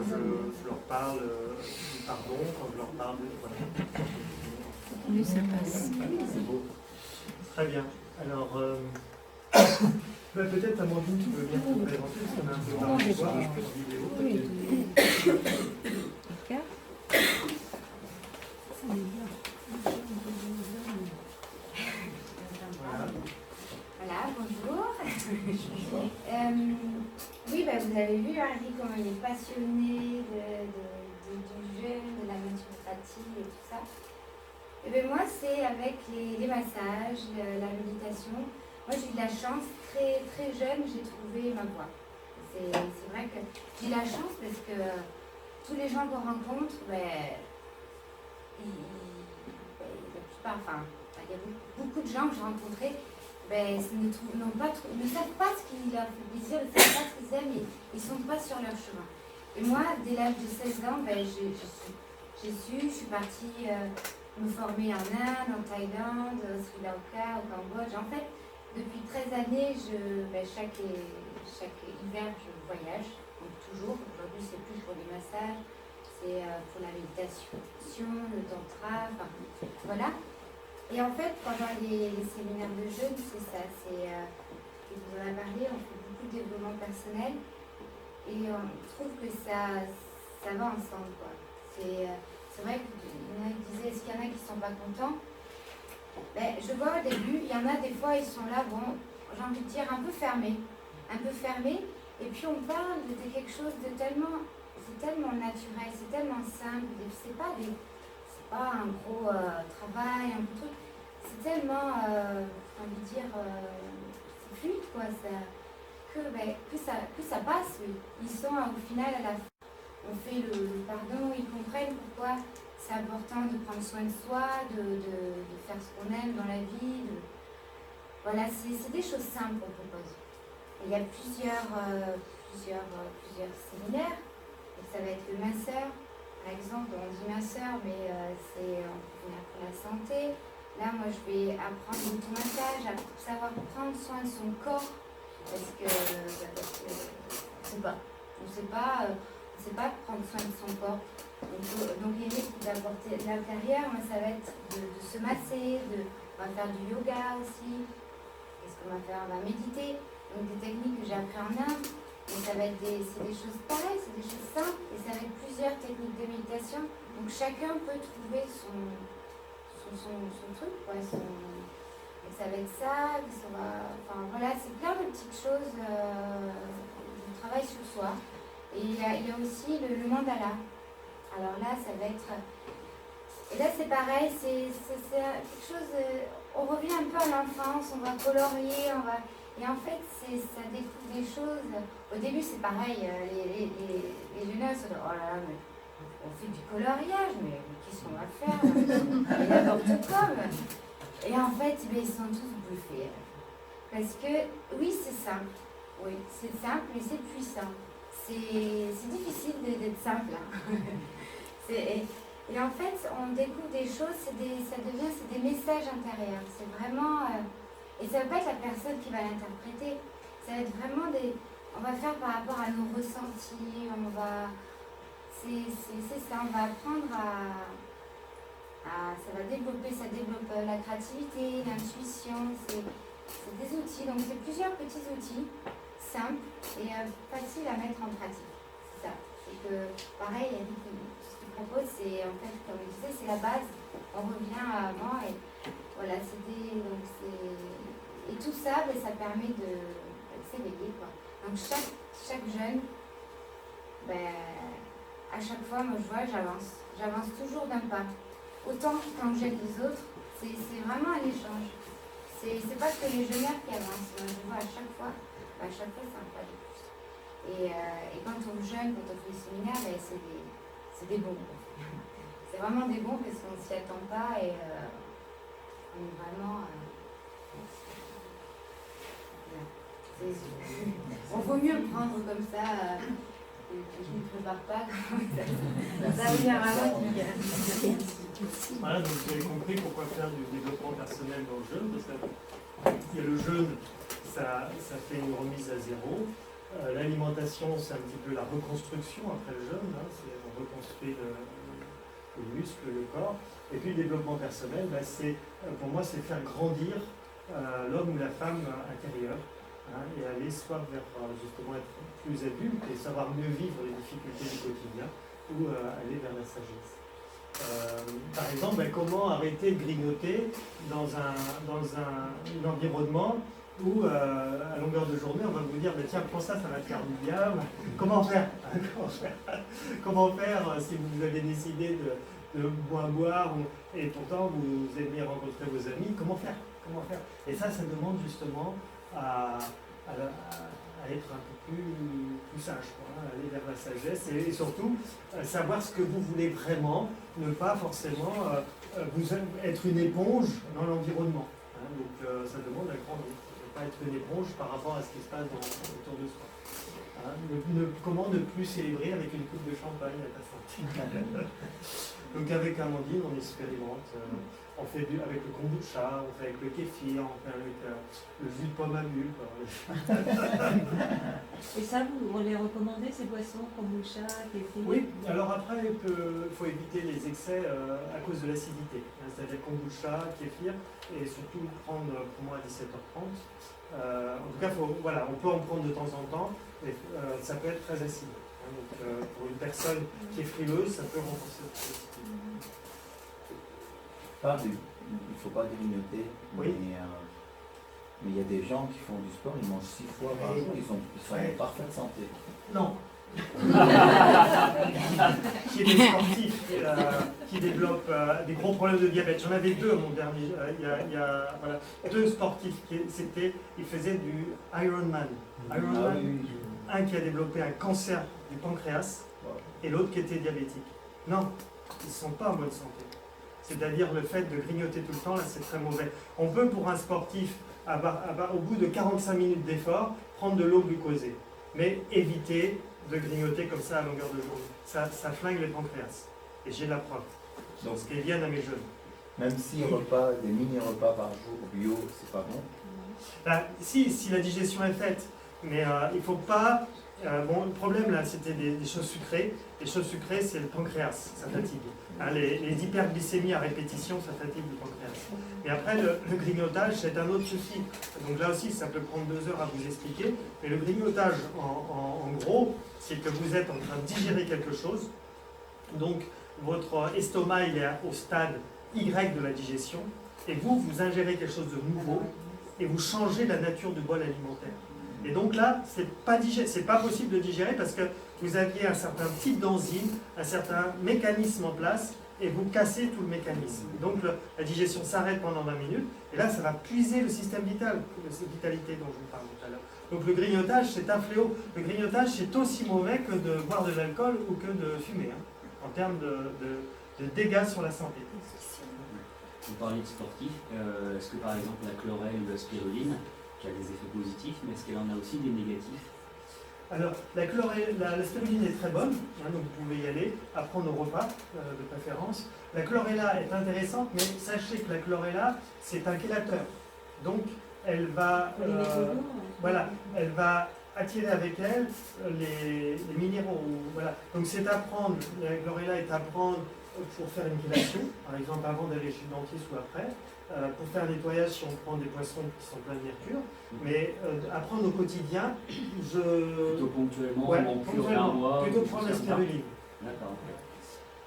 je leur parle du pardon, quand je leur parle de... Voilà. Oui, ça passe. C'est beau. Très bien. Alors, peut-être Amandine, tu veux bien te présenter, parce qu'on a un peu parlé de toi en vidéo. Oui, bah, vous avez vu, Henri, comment il est passionné du jeûne, de la naturopathie et tout ça. Et bien moi, c'est avec les massages, la méditation. Moi, j'ai eu de la chance, très, très jeune, j'ai trouvé ma voie. C'est vrai que j'ai la chance parce que tous les gens qu'on rencontre, ben, la plupart, enfin, il y a beaucoup de gens que j'ai rencontrés, ben, ne savent pas ce qui leur fait plaisir, ne savent pas ce qu'ils aiment, ils ne sont pas sur leur chemin. Et moi, dès l'âge de 16 ans, ben, je suis partie me former en Inde, en Thaïlande, au Sri Lanka, au Cambodge. En fait, depuis 13 années, chaque hiver, je voyage, donc toujours. Aujourd'hui, c'est plus pour les massages, c'est pour la méditation, le tantra, enfin, voilà. Et en fait, pendant les séminaires de jeûne, c'est ça, vous en avez parlé, on fait beaucoup de développement personnel et on trouve que ça va ensemble, quoi. C'est vrai qu'il y en a qui disaient, est-ce qu'il y en a qui ne sont pas contents? Ben, je vois au début, il y en a des fois, ils sont là, bon, j'ai envie de dire un peu fermés, et puis on parle de quelque chose de tellement naturel, c'est tellement simple, c'est pas un gros travail, un truc, c'est tellement, j'ai envie de dire, c'est fluide, quoi, que ça passe, oui. Ils sont au final à la fin. On fait le pardon, ils comprennent pourquoi c'est important de prendre soin de soi, de faire ce qu'on aime dans la vie. Voilà, c'est des choses simples qu'on propose. Et il y a plusieurs séminaires. Et ça va être le masseur. Par exemple, on dit masseur, mais c'est pour la santé. Là, moi, je vais apprendre l'automassage, savoir prendre soin de son corps. Parce que on ne sait pas prendre soin de son corps. Donc l'idée, c'est d'apporter l'intérieur. Moi, ça va être de se masser, on va faire du yoga aussi. Qu'est-ce qu'on va faire? On va méditer. Donc des techniques que j'ai appris en Inde. Et ça va être des choses pareilles, c'est des choses simples. Et ça va être plusieurs techniques de méditation. Donc chacun peut trouver son truc, quoi. Et ça va être ça. Enfin voilà, c'est plein de petites choses de travail sur soi. Et il y a aussi le mandala. Alors là, ça va être... Et là, c'est pareil, c'est quelque chose... on revient un peu à l'enfance, on va colorier, Et en fait, ça découvre des choses... Au début, c'est pareil, les jeunes se disent, oh là là, mais on fait du coloriage, mais qu'est-ce qu'on va faire là? Et n'importe quoi. Et en fait, ils sont tous bluffés. Parce que, oui, c'est simple. Oui, c'est simple, mais c'est puissant. C'est difficile d'être simple. Hein. Et en fait, on découvre des choses, c'est des messages intérieurs. C'est vraiment... et ça ne va pas être la personne qui va l'interpréter. Ça va être vraiment on va faire par rapport à nos ressentis, c'est ça, on va apprendre ça développe la créativité, l'intuition, c'est des outils. Donc c'est plusieurs petits outils simples et faciles à mettre en pratique. C'est ça. C'est que, pareil, ce qu'il propose, c'est, en fait, comme je disais, c'est la base. On revient à avant et voilà, et tout ça, ça permet de s'éveiller, quoi. Donc chaque jeune, à chaque fois, moi je vois, j'avance toujours d'un pas. Autant quand j'aide les autres, c'est vraiment un échange. C'est pas que les jeunes qui avancent. Moi je vois à chaque fois c'est un pas de plus. Et quand on jeûne, quand on fait le séminaire, c'est des bons. C'est vraiment des bons parce qu'on ne s'y attend pas et on est vraiment... on vaut mieux le prendre comme ça, je ne me prépare pas, ça va venir avant. Voilà, donc vous avez compris pourquoi faire du développement personnel dans le jeûne, parce que le jeûne, ça fait une remise à zéro. L'alimentation, c'est un petit peu la reconstruction après le jeûne, hein, on reconstruit les muscles, le corps. Et puis le développement personnel, pour moi, c'est faire grandir l'homme ou la femme intérieure. Hein, et aller soit vers justement être plus adulte et savoir mieux vivre les difficultés du quotidien ou aller vers la sagesse. Par exemple, comment arrêter de grignoter dans un environnement où à longueur de journée, on va vous dire, bah, tiens, prends ça, ça va te faire du bien. Comment faire Comment faire si vous avez décidé de moins boire et pourtant vous aimez rencontrer vos amis, comment faire Et ça demande justement à être un peu plus sage, quoi, hein, aller vers la sagesse et surtout savoir ce que vous voulez vraiment, ne pas forcément vous être une éponge dans l'environnement. Hein, donc ça demande un grand risque, ne pas être une éponge par rapport à ce qui se passe autour de soi. Hein, comment ne plus célébrer avec une coupe de champagne à ta santé. Donc avec Amandine, on expérimente. On fait avec le kombucha, on fait avec le kéfir, on fait avec le jus de pomme à mûre. Et ça, vous les recommandez, ces boissons, kombucha, kéfir? Oui, alors après, il faut éviter les excès à cause de l'acidité. C'est-à-dire kombucha, kéfir, et surtout prendre pour moi à 17h30. En tout cas, on peut en prendre de temps en temps, mais ça peut être très acide. Donc, pour une personne qui est frileuse, ça peut renforcer l'acidité. Il ne faut pas grignoter, mais il y a des gens qui font du sport, ils mangent 6 fois par jour, ils sont en parfaite santé. Non. Qui est des sportifs qui développent des gros problèmes de diabète. J'en avais 2 mon dernier. Il y a 2 sportifs ils faisaient du Ironman. Un qui a développé un cancer du pancréas et l'autre qui était diabétique. Non, ils ne sont pas en bonne santé. C'est-à-dire le fait de grignoter tout le temps, là c'est très mauvais. On peut pour un sportif, au bout de 45 minutes d'effort, prendre de l'eau glucosée. Mais éviter de grignoter comme ça à longueur de journée. Ça flingue les pancréas. Et j'ai la preuve. Donc ce qui est lié à mes jeunes. Même si des mini-repas par jour bio, c'est pas bon? Si la digestion est faite, mais il ne faut pas... le problème là, c'était des choses sucrées. Les choses sucrées, c'est le pancréas, ça fatigue. Hein, les hyperglycémies à répétition, ça fatigue le pancréas. Et après, le grignotage, c'est un autre souci. Donc là aussi, ça peut prendre 2 heures à vous expliquer. Mais le grignotage, en gros, c'est que vous êtes en train de digérer quelque chose. Donc, votre estomac, il est au stade Y de la digestion. Et vous ingérez quelque chose de nouveau. Et vous changez la nature du bol alimentaire. Et donc là, c'est pas possible de digérer parce que vous aviez un certain type d'enzyme, un certain mécanisme en place, et vous cassez tout le mécanisme. Donc la digestion s'arrête pendant 20 minutes, et là, ça va puiser le système vital, cette vitalité dont je vous parlais tout à l'heure. Donc le grignotage, c'est un fléau. Le grignotage, c'est aussi mauvais que de boire de l'alcool ou que de fumer, hein, en termes de dégâts sur la santé. Vous parliez de sportifs, est-ce que par exemple la chlorelle ou la spiruline, qui a des effets positifs, mais est-ce qu'elle en a aussi des négatifs? Alors, la spiruline est très bonne, hein, donc vous pouvez y aller, à prendre au repas, de préférence. La chlorella est intéressante, mais sachez que la chlorella, c'est un chélateur. Donc, elle va, elle va attirer avec elle les minéraux. Voilà. Donc, c'est à prendre, la chlorella est à prendre pour faire une chelation, par exemple avant d'aller chez le dentiste ou après. Pour faire un nettoyage, si on prend des poissons qui sont pleins de mercure, mais à prendre au quotidien, plutôt ponctuellement, plutôt prendre la spiruline. D'accord.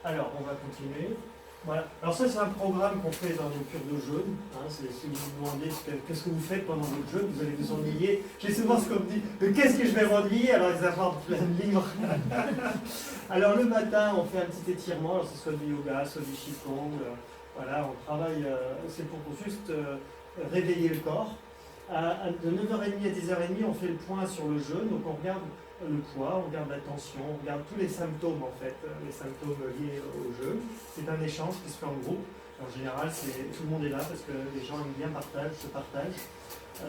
Alors, on va continuer. Voilà. Alors ça, c'est un programme qu'on fait dans nos cures de jeûne. Hein. Si vous vous demandez qu'est-ce que vous faites pendant votre jeûne, vous allez vous ennuyer. J'ai souvent ce qu'on me dit, mais qu'est-ce que je vais m'ennuyer alors les avoir plein de livres. Alors le matin, on fait un petit étirement, alors c'est soit du yoga, soit du qigong. Voilà, on travaille, c'est pour juste réveiller le corps. De 9h30 à 10h30, on fait le point sur le jeûne, donc on regarde le poids, on regarde la tension, on regarde tous les symptômes en fait, les symptômes liés au jeûne. C'est un échange qui se fait en groupe. En général, tout le monde est là parce que les gens aiment bien se partagent.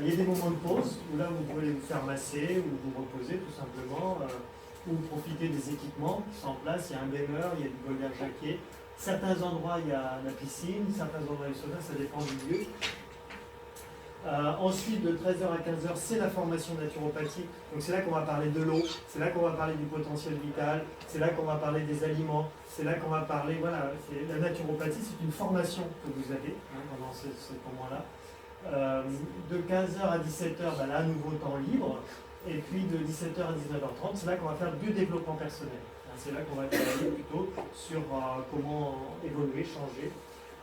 Il y a des moments de pause où là vous pouvez vous faire masser ou vous reposer tout simplement, ou profiter des équipements qui sont en place. Il y a un gamer, il y a du bol d'air jaqué. Certains endroits, il y a la piscine, certains endroits, il y a le sauna, ça dépend du lieu. Ensuite, de 13h à 15h, c'est la formation naturopathique. Donc c'est là qu'on va parler de l'eau, c'est là qu'on va parler du potentiel vital, c'est là qu'on va parler des aliments, c'est là qu'on va parler, voilà, la naturopathie, c'est une formation que vous avez pendant ce moment-là. De 15h à 17h, là, à nouveau temps libre. Et puis de 17h à 19h30, c'est là qu'on va faire du développement personnel. C'est là qu'on va travailler plutôt sur comment évoluer, changer.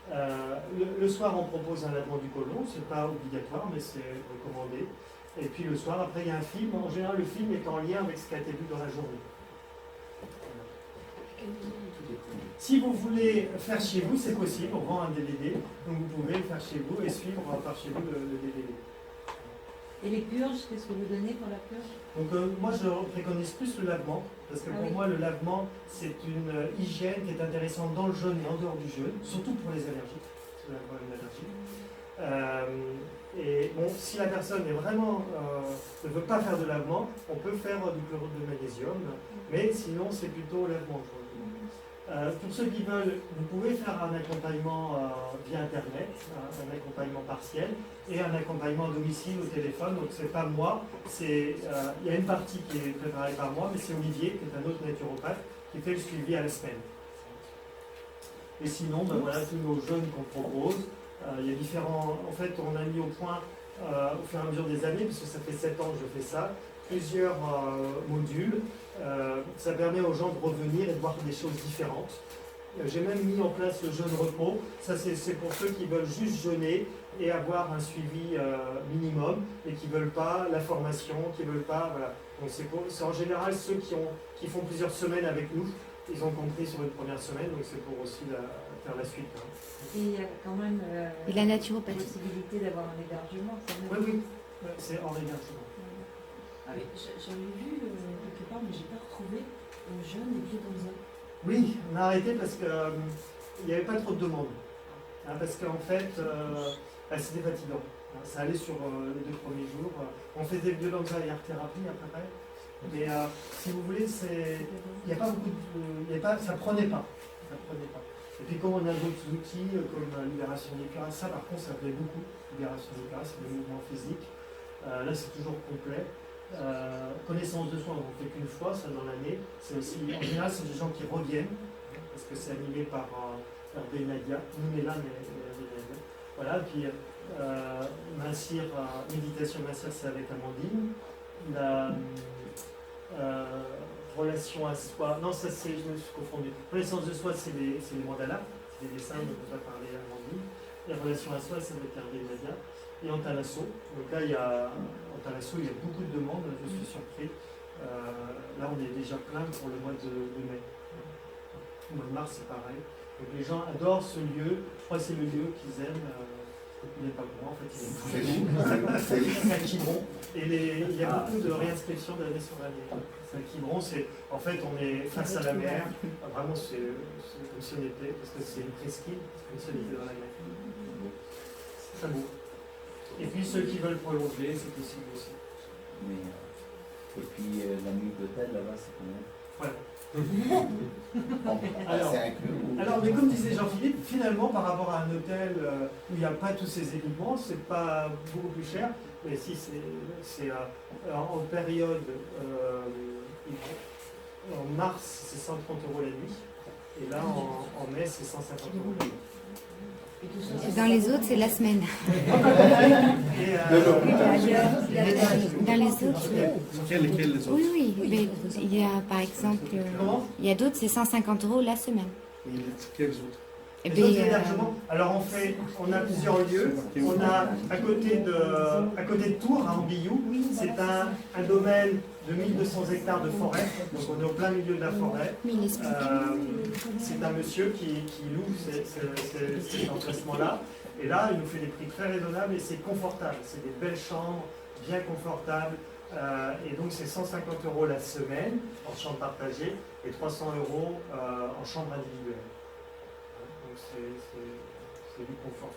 Le soir, on propose un lavement du côlon, c'est pas obligatoire, mais c'est recommandé. Et puis le soir, après, il y a un film. En général, le film est en lien avec ce qui a été vu dans la journée. Si vous voulez faire chez vous, c'est possible, on vend un DVD, donc vous pouvez le faire chez vous et suivre par chez vous le DVD. Et les purges, qu'est-ce que vous donnez pour la purge? Donc moi je préconise plus le lavement, parce que pour moi le lavement c'est une hygiène qui est intéressante dans le jeûne et en dehors du jeûne, surtout pour les allergiques, si vous avez une allergie. Et bon, si la personne est vraiment, ne veut pas faire de lavement, on peut faire du chlorure de magnésium, mais sinon c'est plutôt lavement. Pour ceux qui veulent, vous pouvez faire un accompagnement via Internet, un accompagnement partiel, et un accompagnement à domicile au téléphone. Donc c'est pas moi, il y a une partie qui est préparée par moi, mais c'est Olivier, qui est un autre naturopathe, qui fait le suivi à la semaine. Et sinon, ben voilà tous nos jeûnes qu'on propose. Il y a différents. En fait, on a mis au point au fur et à mesure des années, parce que ça fait 7 ans que je fais ça, plusieurs modules. Ça permet aux gens de revenir et de voir des choses différentes. J'ai même mis en place le jeûne repos. Ça, c'est pour ceux qui veulent juste jeûner et avoir un suivi minimum et qui ne veulent pas la formation, qui ne veulent pas. Voilà. Donc c'est en général ceux qui font plusieurs semaines avec nous. Ils ont compris sur une première semaine, donc c'est pour aussi faire la suite. Hein. Et il y a quand même et la naturopathie. possibilité d'avoir un hébergement. Oui, c'est en hébergement. J'avais vu quelque part, mais je n'ai pas retrouvé jeûne et biodanza. Oui, on a arrêté parce qu'il n'y avait pas trop de demandes. Hein, parce qu'en fait, c'était fatigant. Hein, ça allait sur les 2 premiers jours. On faisait biodanza et art-thérapie après. Mais si vous voulez, il n'y a pas beaucoup de. Ça ne prenait pas. Et puis comme on a d'autres outils comme libération des cuirasses, ça par contre ça plaît beaucoup. Libération des cuirasses, c'est des mouvements physiques. Là c'est toujours complet. Connaissance de soi, on ne fait qu'une fois, ça dans l'année. C'est aussi, en général, c'est des gens qui reviennent, parce que c'est animé par Hervé Nadia. Nous, on est là, mais Hervé Nadia. Voilà, puis méditation Massir, c'est avec Amandine. La relation à soi, non, ça c'est, je me suis confondu. Connaissance de soi, c'est les mandalas, c'est les dessins dont vous a parlé Amandine. La relation à soi, c'est avec Hervé Nadia. Et en Thalasso, donc là, il y a beaucoup de demandes, je suis surpris. Là, on est déjà plein pour le mois de mai. Le mois de mars, c'est pareil. Donc les gens adorent ce lieu. Je crois que c'est le lieu qu'ils aiment. Il n'est pas pour moi, en fait, c'est à Quiberon. Et il y a beaucoup de réinscriptions d'année sur l'année. C'est à Quiberon, en fait, on est face à la mer. Vraiment, c'est comme si on était, parce que c'est une presqu'île, comme si on était dans la mer. C'est très beau. Et puis ceux qui veulent prolonger, c'est possible aussi. Et puis la nuit d'hôtel là-bas, c'est combien? Voilà. Alors, mais comme disait Jean-Philippe, finalement, par rapport à un hôtel où il n'y a pas tous ces équipements, c'est pas beaucoup plus cher. Mais si c'est en période, en mars, c'est 130 € la nuit. Et là, en mai, c'est 150 € la nuit. Dans les autres, c'est la semaine. Dans les autres. Lesquels les autres? Oui, mais il y a par exemple, il y a d'autres, c'est 150 € la semaine. Quels autres? Les autres hébergements, alors on a plusieurs lieux. On a à côté de Tours, à Ambiou, c'est un domaine de 1200 hectares de forêt, donc on est au plein milieu de la forêt. C'est un monsieur qui loue cet emplacement-là, et là il nous fait des prix très raisonnables et c'est confortable, c'est des belles chambres, bien confortables, et donc c'est 150 € la semaine en chambre partagée et 300 € en chambre individuelle. Donc c'est du confort.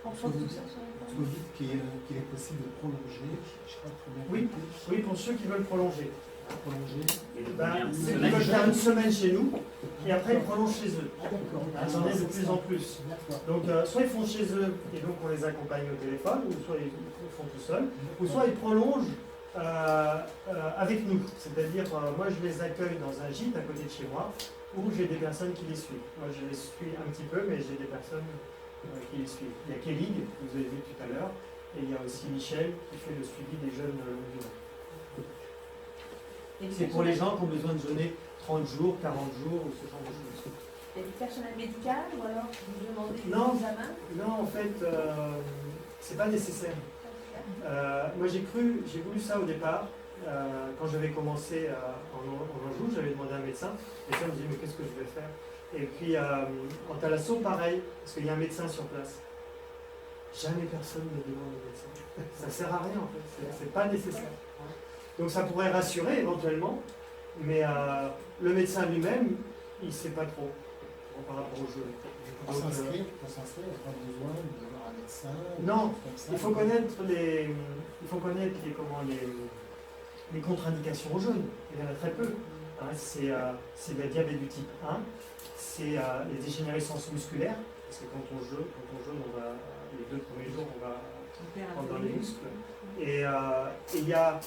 Vous dites qu'il est possible de prolonger, je crois, oui, pour ceux qui veulent prolonger. Ceux qui veulent faire une semaine chez nous, et après ils prolongent chez eux. Ils en est de plus en plus. Donc soit ils font chez eux, et donc on les accompagne au téléphone, ou soit ils font tout seuls, ou soit ils prolongent avec nous. C'est-à-dire, moi je les accueille dans un gîte à côté de chez moi, où j'ai des personnes qui les suivent. Moi je les suis un petit peu, mais j'ai des personnes qui les suivent. Il y a Kelly, que vous avez vu tout à l'heure, et il y a aussi Michel qui fait le suivi des jeunes longue durée. C'est pour les gens qui ont besoin de jeûner 30 jours, 40 jours ou ce genre de choses. Il y a du personnel médical ou alors vous demandez des Non, examens? non, en fait, c'est pas nécessaire. Moi, j'ai voulu ça au départ. Quand j'avais commencé en Anjou, j'avais demandé à un médecin. Le médecin me dit, mais qu'est-ce que je vais faire? Et puis, en Thalasso, pareil, parce qu'il y a un médecin sur place. Jamais personne ne demande au médecin. Ça sert à rien, en fait. C'est pas nécessaire. Donc, ça pourrait rassurer éventuellement, mais le médecin lui-même, il ne sait pas trop par rapport au jeu. Pour s'inscrire, il n'y a pas besoin d'avoir un médecin. Non, il faut connaître les contre-indications au jeûne. Il y en a très peu. Hein, c'est le diabète du type 1, c'est les dégénérescences musculaires, parce que quand on jeûne, les 2 premiers jours, on va prendre dans les muscles. Et il y a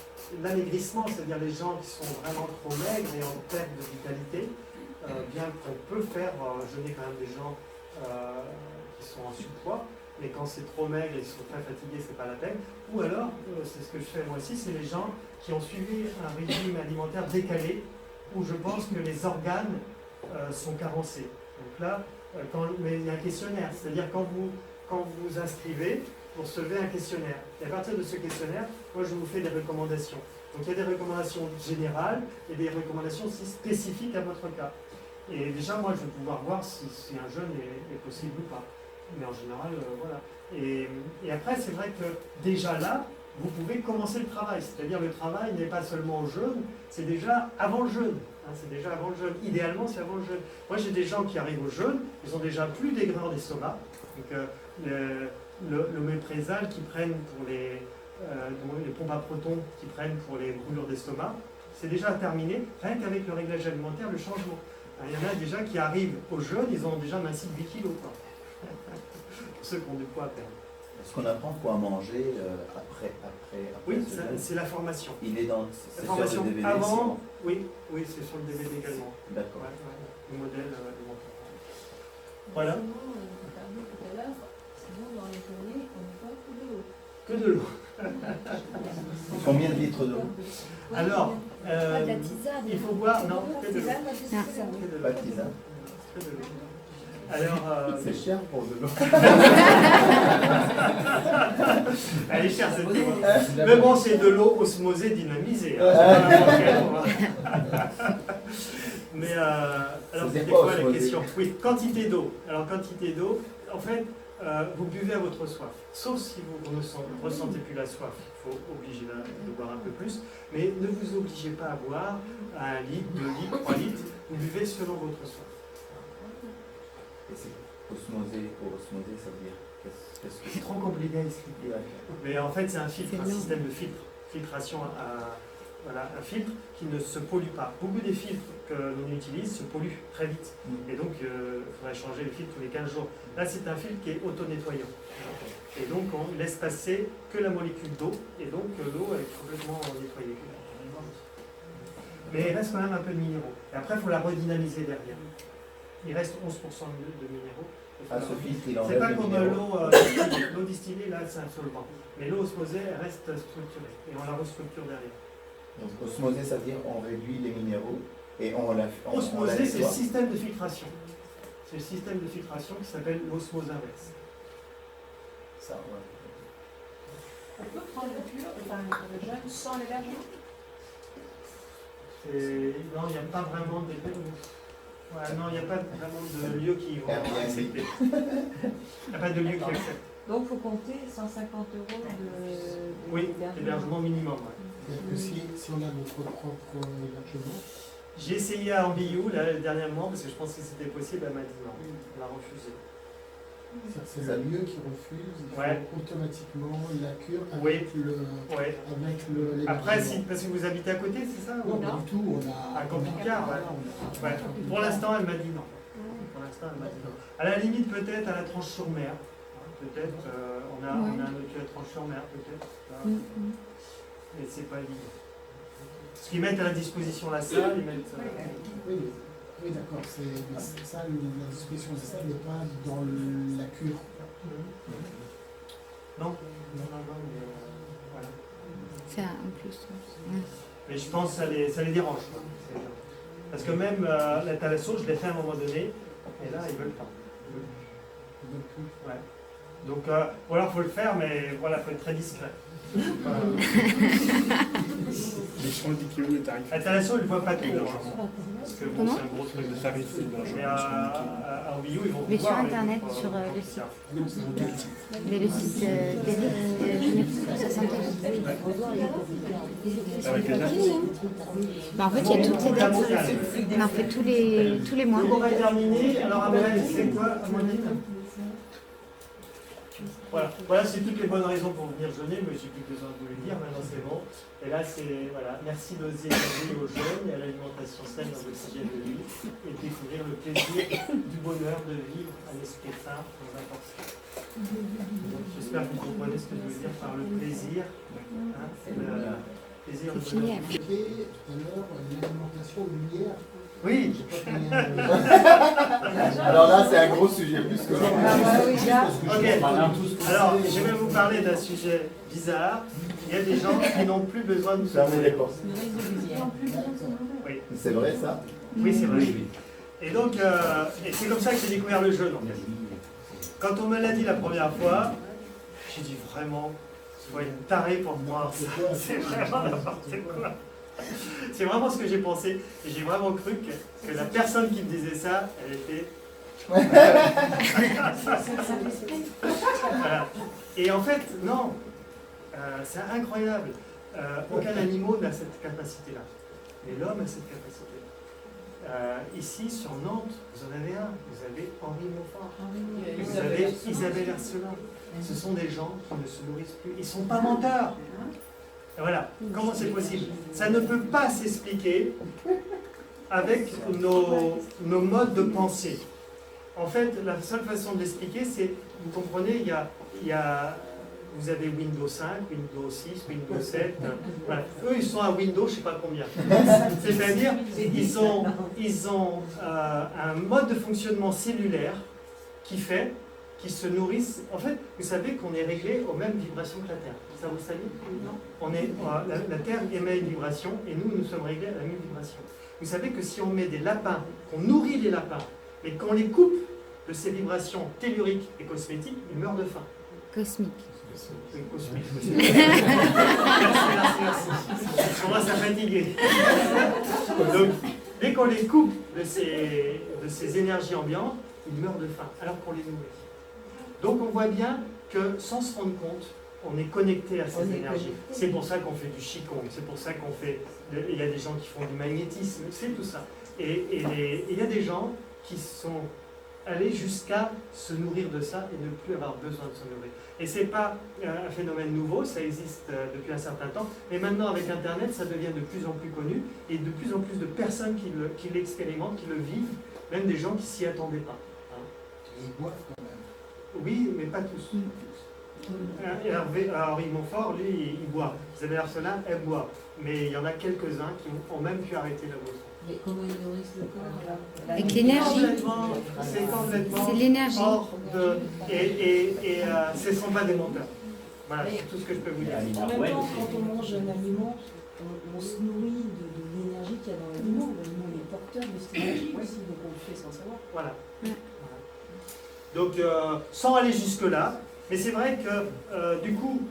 l'amaigrissement, c'est-à-dire les gens qui sont vraiment trop maigres et en perte de vitalité, bien qu'on peut faire jeûner quand même des gens qui sont en surpoids, mais quand c'est trop maigre et ils sont très fatigués, c'est pas la peine. Ou alors, c'est ce que je fais moi aussi, c'est les gens qui ont suivi un régime alimentaire décalé, où je pense que les organes sont carencés. Donc là, mais il y a un questionnaire, c'est-à-dire quand vous inscrivez, vous recevez un questionnaire. Et à partir de ce questionnaire, moi je vous fais des recommandations. Donc il y a des recommandations générales et des recommandations aussi spécifiques à votre cas. Et déjà, moi je vais pouvoir voir si un jeûne est possible ou pas. Mais en général, voilà. Et après, c'est vrai que déjà là, vous pouvez commencer le travail. C'est-à-dire le travail n'est pas seulement au jeûne, c'est déjà avant le jeûne. Hein, c'est déjà avant le jeûne. Idéalement, c'est avant le jeûne. Moi, j'ai des gens qui arrivent au jeûne, ils ont déjà plus d'aigreur d'estomac. Donc, le méprézal qu'ils prennent pour les pompes à protons qu'ils prennent pour les brûlures d'estomac, c'est déjà terminé, rien qu'avec le réglage alimentaire, le changement. Il y en a déjà qui arrivent au jeûne, ils ont déjà minci de 8 kilos. Quoi. Pour ceux qui ont du poids à perdre. Est-ce qu'on apprend quoi manger après Oui, c'est la formation. Il est dans la formation sur le DVD, avant, oui, c'est sur le DVD également. D'accord. Le modèle alimentaire. Voilà. Tout à l'heure, sinon dans les journées, on ne boit que de l'eau. Que de l'eau. Combien de litres d'eau? Alors, Pas de la tisane. il faut boire, non, que de l'eau. Pas de tisane. Que de l'eau. Alors, c'est cher pour de l'eau. Elle est chère cette eau. Mais bon, c'est de l'eau osmosée dynamisée. Mais alors, c'était quoi la question? Oui, quantité d'eau. Alors, quantité d'eau, en fait, vous buvez à votre soif. Sauf si vous ne ressentez plus la soif. Il faut obliger de boire un peu plus. Mais ne vous obligez pas à boire 1 litre, 2 litres, 3 litres. Vous buvez selon votre soif. Et c'est osmosé, ça veut dire qu'est-ce que c'est trop compliqué à expliquer. Mais en fait, c'est un filtre, un système de filtration, un filtre qui ne se pollue pas. Beaucoup des filtres que l'on utilise se polluent très vite. Et donc, il faudrait changer le filtre tous les 15 jours. Là, c'est un filtre qui est auto-nettoyant. Et donc, on laisse passer que la molécule d'eau. Et donc, l'eau est complètement nettoyée. Mais il reste quand même un peu de minéraux. Et après, il faut la redynamiser derrière. Il reste 11% de minéraux. Ah, ce filtre, il c'est pas comme l'eau distillée, là, c'est un solvant. Mais l'eau osmosée, elle reste structurée. Et on la restructure derrière. Donc, osmosée, ça veut dire on réduit les minéraux et on la. Osmosée, c'est le système de filtration. C'est le système de filtration qui s'appelle l'osmose inverse. Ça, ouais. On peut prendre le jeûne sans l'hébergement? Non, il n'y a pas vraiment de. Ouais, non, il n'y a pas vraiment de lieu qui vont accepter. Il n'y a pas de lieu qui accepte. Donc il faut compter 150 € de oui, hébergement minimum. Ouais. Que si on a notre propre hébergement. J'ai essayé à Ambiou dernièrement parce que je pensais que c'était possible, elle m'a dit non, on l'a refusé. C'est le lieu qui refuse, il faut automatiquement la cure avec le Après, parce que vous habitez à côté, c'est ça? Non, pas du tout. On a un camping-car, Pour l'instant, elle m'a dit non. Pour l'instant, elle m'a dit non. À la limite, peut-être à la Tranche-sur-Mer. Peut-être, on a un autre à la Tranche-sur-Mer, peut-être. Mais c'est pas évident. Parce qu'ils mettent à la disposition la salle, ils mettent... Oui, d'accord, c'est ça, la disposition de ça n'est pas dans la cure. Non, mais voilà. C'est un plus. Mais je pense que ça les dérange. Quoi. Parce que même la thalasso, je l'ai fait à un moment donné, Et là, ils veulent pas. Ouais. Donc, voilà, il faut le faire, mais voilà, il faut être très discret. Les champs de 10 km de tarif. Intéressant, ils ne voient pas tout. Parce que bon, c'est un gros truc de tarif. Mais à Wii U, ils vont Mais voir. sur Internet, sur le site. Mais le site d'Eric, ça s'intéresse. Bah, en fait, il y a toutes ces dates sur le site. On en fait tous les mois. Donc on va terminer. Alors, Amandine, c'est quoi, Amandine? Voilà, c'est toutes les bonnes raisons pour venir jeûner, mais j'ai plus besoin de vous le dire, maintenant c'est bon. Et là, c'est, voilà, merci d'oser donner aux jeunes et à l'alimentation saine dans votre hygiène de vie et découvrir le plaisir du bonheur de vivre à l'esprit sain dans un corps sain. Donc j'espère que vous comprenez ce que je veux dire par le plaisir. Hein, le plaisir de bonheur. Tout à l'heure, l'alimentation lumière. Oui. Alors là, c'est un gros sujet plus que Ok. Alors, je vais vous parler d'un sujet bizarre. Il y a des gens qui n'ont plus besoin de fermer les portes. Oui. C'est vrai ça? Oui, c'est vrai. Et donc, et c'est comme ça que j'ai découvert le jeûne. Quand on me l'a dit la première fois, j'ai dit vraiment, il faut être taré pour croire ça. C'est vraiment n'importe quoi. C'est vraiment ce que j'ai pensé. Et j'ai vraiment cru que la personne qui me disait ça, elle était... Voilà. Et en fait, non. C'est incroyable. Aucun animal n'a cette capacité-là. Mais l'homme a cette capacité. Ici, sur Nantes, vous en avez un. Vous avez Henri Montfort. Vous avez Isabelle Arcelin. Ce sont des gens qui ne se nourrissent plus. Ils ne sont pas menteurs. Voilà, comment c'est possible? Ça ne peut pas s'expliquer avec nos modes de pensée. En fait, la seule façon de l'expliquer, c'est, vous comprenez, vous avez Windows 5, Windows 6, Windows 7, voilà. Eux ils sont à Windows je ne sais pas combien. C'est-à-dire, ils ont un mode de fonctionnement cellulaire qui fait qu'ils se nourrissent. En fait, vous savez qu'on est réglé aux mêmes vibrations que la Terre. Ça vous savez? Non. La Terre émet une vibration et nous sommes réglés à la même vibration. Vous savez que si on met des lapins, qu'on nourrit les lapins, mais qu'on les coupe de ces vibrations telluriques et cosmétiques, ils meurent de faim. Cosmique. Cosmique. Merci. On va s'en fatiguer. Donc, dès qu'on les coupe de ces énergies ambiantes, ils meurent de faim, alors qu'on les nourrit. Donc on voit bien que sans se rendre compte, on est connecté à ces énergies. C'est pour ça qu'on fait du Qigong, c'est pour ça qu'on fait... Il y a des gens qui font du magnétisme, c'est tout ça. Et il y a des gens qui sont allés jusqu'à se nourrir de ça et ne plus avoir besoin de se nourrir. Et ce n'est pas un phénomène nouveau, ça existe depuis un certain temps, mais maintenant avec Internet, ça devient de plus en plus connu et de plus en plus de personnes qui l'expérimentent, qui le vivent, même des gens qui s'y attendaient pas. Hein. Ils boivent quand même. Oui, mais pas tous. Henri Montfort, lui, il boit. Isabelle Arcelin, elle boit. Mais il y en a quelques-uns qui ont même pu arrêter la boisson. Mais comment ils nourrissent le corps là? Avec l'énergie. C'est complètement c'est l'énergie. hors de... Et ce ne sont pas des menteurs. Voilà, c'est tout ce que je peux vous dire. En même temps, quand on mange un aliment, on se nourrit de l'énergie qu'il y a dans l'aliment. L'aliment est porteur de cette énergie aussi, donc on le fait sans savoir. Voilà. Donc, sans aller jusque-là, mais c'est vrai que, du coup,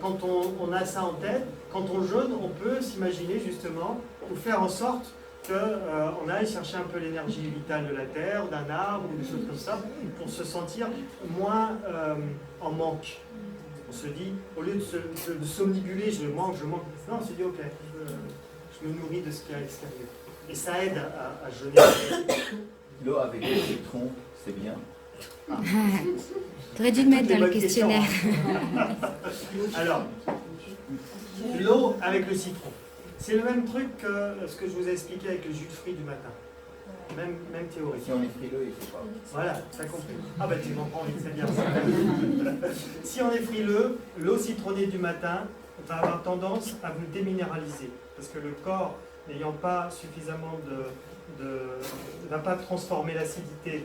quand on a ça en tête, quand on jeûne, on peut s'imaginer justement, ou faire en sorte qu'on aille chercher un peu l'énergie vitale de la terre, d'un arbre, ou des choses comme ça, pour se sentir moins en manque. On se dit, au lieu de somnibuler, je manque, non, on se dit, ok, je me nourris de ce qu'il y a à l'extérieur. Et ça aide à jeûner. L'eau avec le citron, c'est bien. Tu aurais dû le mettre dans le questionnaire. Alors, l'eau avec le citron. C'est le même truc que ce que je vous ai expliqué avec le jus de fruits du matin. Même théorie. Si on est frileux, il ne faut pas. Voilà, ça compris. Ah bah tu comprends, c'est bien ça. Si on est frileux, l'eau citronnée du matin va avoir tendance à vous déminéraliser. Parce que le corps, n'ayant pas suffisamment va pas transformer l'acidité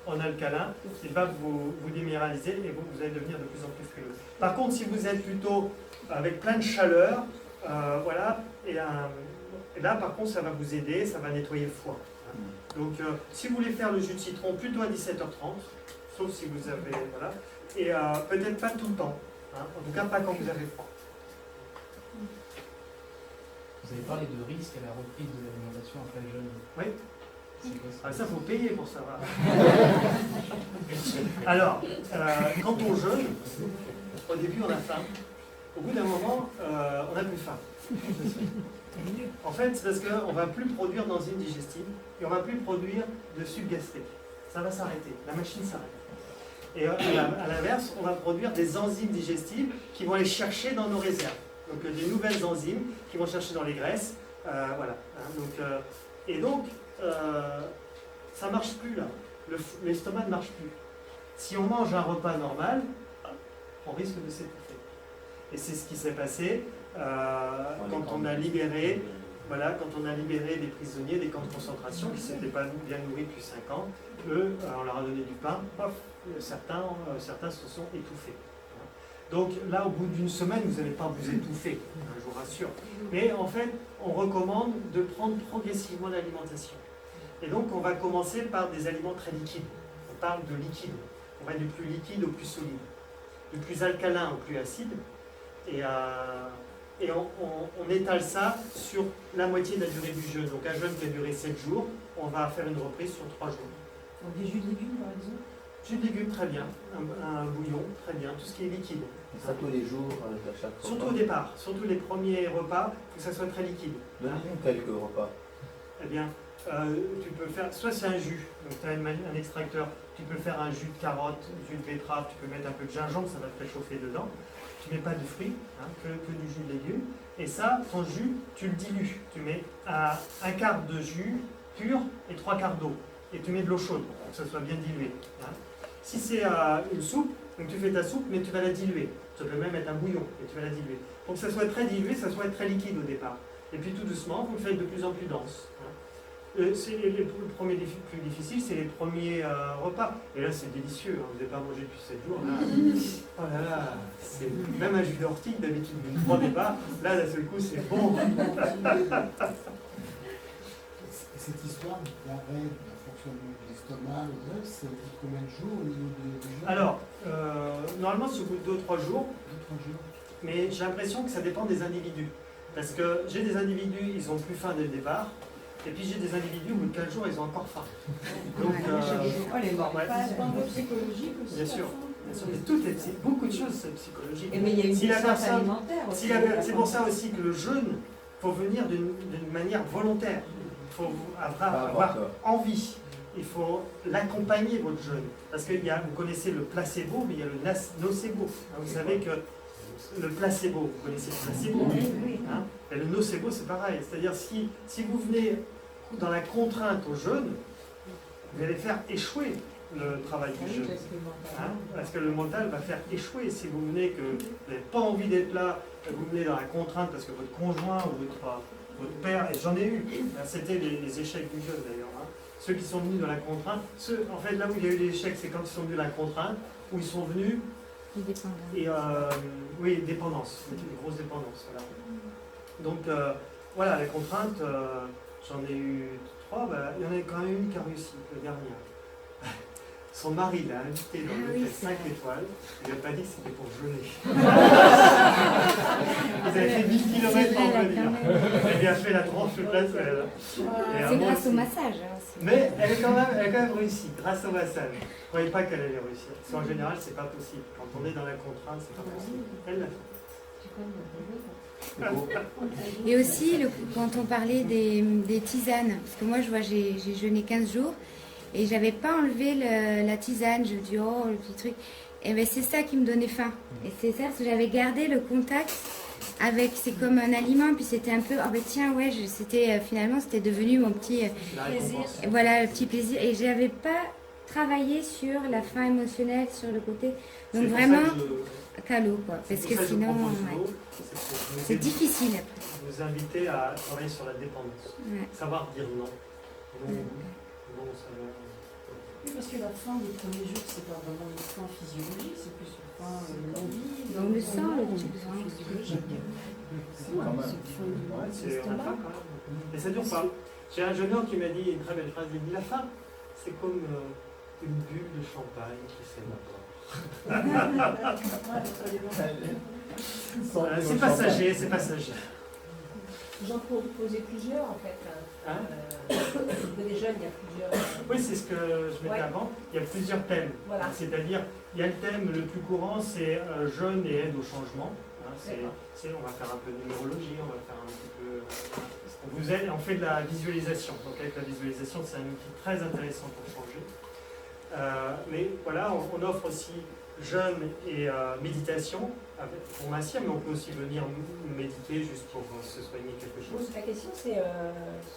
en alcalin, il va vous déminéraliser et vous allez devenir de plus en plus frileux. Par contre, si vous êtes plutôt avec plein de chaleur, voilà, et Et là, par contre, ça va vous aider, ça va nettoyer le foie. Donc, si vous voulez faire le jus de citron, plutôt à 17h30, sauf si vous avez... Voilà. Et peut-être pas tout le temps. Hein. En tout cas, pas quand vous avez froid. Vous avez parlé de risque à la reprise de l'alimentation après le jeûne. Oui. Ah, ça, faut payer pour ça. Alors, quand on jeûne, au début, on a faim. Au bout d'un moment, on n'a plus faim. En fait, c'est parce qu'on ne va plus produire d'enzymes digestives et on ne va plus produire de sucre gastrique. Ça va s'arrêter. La machine s'arrête. Et à l'inverse, on va produire des enzymes digestives qui vont aller chercher dans nos réserves. Donc, des nouvelles enzymes qui vont chercher dans les graisses. Voilà. Hein, donc, ça ne marche plus là. L'estomac ne marche plus. Si on mange un repas normal, on risque de s'étouffer. Et c'est ce qui s'est passé quand on a libéré, des prisonniers des camps de concentration qui ne s'étaient pas bien nourris depuis 5 ans. Eux, on leur a donné du pain, pof, certains se sont étouffés. Donc là, au bout d'une semaine, vous n'allez pas vous étouffer, je vous rassure. Mais en fait, on recommande de prendre progressivement l'alimentation. Et donc, on va commencer par des aliments très liquides. On parle de liquide. On va du plus liquide au plus solide, du plus alcalin au plus acide. Et on étale ça sur la moitié de la durée du jeûne. Donc un jeûne qui a duré 7 jours, on va faire une reprise sur 3 jours. Donc des jus de légumes par exemple? Jus de légumes, très bien. Un bouillon, très bien. Tout ce qui est liquide. Et ça tous les jours, à chaque repas? Surtout au départ. Surtout les premiers repas, il faut que ça soit très liquide. Donnez-nous quelques repas. Eh bien, tu peux faire, soit c'est un jus, donc tu as un extracteur, tu peux faire un jus de carotte, jus de betterave, tu peux mettre un peu de gingembre, ça va te réchauffer dedans. Tu ne mets pas de fruits, hein, que du jus de légumes. Et ça, ton jus, tu le dilues. Tu mets un quart de jus pur et 3 quarts d'eau. Et tu mets de l'eau chaude, pour que ça soit bien dilué. Hein. Si c'est une soupe, donc tu fais ta soupe, mais tu vas la diluer. Tu peux même mettre un bouillon, et tu vas la diluer. Pour que ça soit très dilué, ça soit très liquide au départ. Et puis tout doucement, vous le faites de plus en plus dense. Hein. Le premier plus difficile, c'est les premiers repas. Et là, c'est délicieux. Hein. Vous n'avez pas mangé depuis 7 jours. Là. Oh là là, c'est même un jus d'ortie, d'habitude, vous ne prenez pas. Là, d'un seul coup, c'est bon. Cette histoire d'arrêt d'un fonctionnement de l'estomac, c'est combien de jours au niveau des jours? Alors, normalement, c'est au bout de 2-3 jours. Mais j'ai l'impression que ça dépend des individus. Parce que j'ai des individus, ils ont plus faim dès le départ. Et puis j'ai des individus, au bout de 4 jours, ils ont encore faim. Donc, c'est un peu psychologique aussi. Bien sûr. Mais beaucoup de choses, c'est psychologique. Mais il y a une puissance alimentaire aussi. C'est pour ça aussi que le jeûne, il faut venir d'une manière volontaire. Il faut avoir envie. Il faut l'accompagner, votre jeûne. Parce que vous connaissez le placebo, mais il y a le nocebo. Vous savez que le placebo, vous connaissez le placebo, hein? Et le nocebo, c'est pareil. C'est-à-dire, si vous venez dans la contrainte au jeûne, vous allez faire échouer le travail du jeûne. Hein? Parce que le mental va faire échouer. Si vous venez que vous n'avez pas envie d'être là, vous venez dans la contrainte parce que votre conjoint ou votre père, et j'en ai eu, c'était les échecs du jeûne d'ailleurs. Hein? Ceux qui sont venus dans la contrainte, en fait, là où il y a eu les échecs, c'est quand ils sont venus dans la contrainte, où ils sont venus. Et oui, dépendance, une grosse dépendance. Voilà. Donc voilà, les contraintes, j'en ai eu 3, il y en a quand même une qui a réussi, la dernière. Son mari l'a invité dans l'hôtel 5 étoiles, il n'a pas dit que c'était pour jeûner. Vous avez fait 10 km en venir. Elle lui a fait la tranche de place. C'est grâce au massage. Mais elle a quand même réussi, grâce au massage. Je ne croyais pas qu'elle allait réussir. Parce qu'en général, c'est pas possible. Quand on est dans la contrainte, c'est pas possible. Elle l'a fait. Et aussi, quand on parlait des tisanes, parce que moi, je vois, j'ai jeûné 15 jours et j'avais pas enlevé la tisane. Je me dis, oh, le petit truc. Et bien, c'est ça qui me donnait faim. Et c'est ça, parce que j'avais gardé le contact avec, c'est comme un aliment, puis c'était un peu, oh ben tiens, ouais, finalement, c'était devenu mon petit plaisir. Voilà, le petit plaisir. Et j'avais pas travaillé sur la faim émotionnelle, sur le côté. Donc vraiment, qu'à l'eau, quoi. Parce que sinon, c'est difficile. Vous invitez à travailler sur la dépendance. Ouais. Savoir dire non. Oui, parce que la faim des premiers jours, c'est pas vraiment une faim physiologique, c'est plus une faim pas l'envie. On le sent, le truc. C'est la fin quand même. Et ça dure pas. J'ai un jeune homme qui m'a dit une très belle phrase, il dit la fin, c'est comme une bulle de champagne qui s'évapore. C'est passager, c'est passager. J'en proposais plusieurs en fait. Des jeunes, il y a plusieurs. Oui, c'est ce que je mettais avant. Il y a plusieurs thèmes. Voilà. C'est-à-dire, il y a le thème le plus courant, c'est jeunes et aide au changement. On va faire un peu de numérologie, on va faire un petit peu. On fait de la visualisation. Donc avec la visualisation, c'est un outil très intéressant pour changer. Mais voilà, on offre aussi jeûne et méditation pour mincir, mais on peut aussi venir méditer juste pour se soigner quelque chose. La question c'est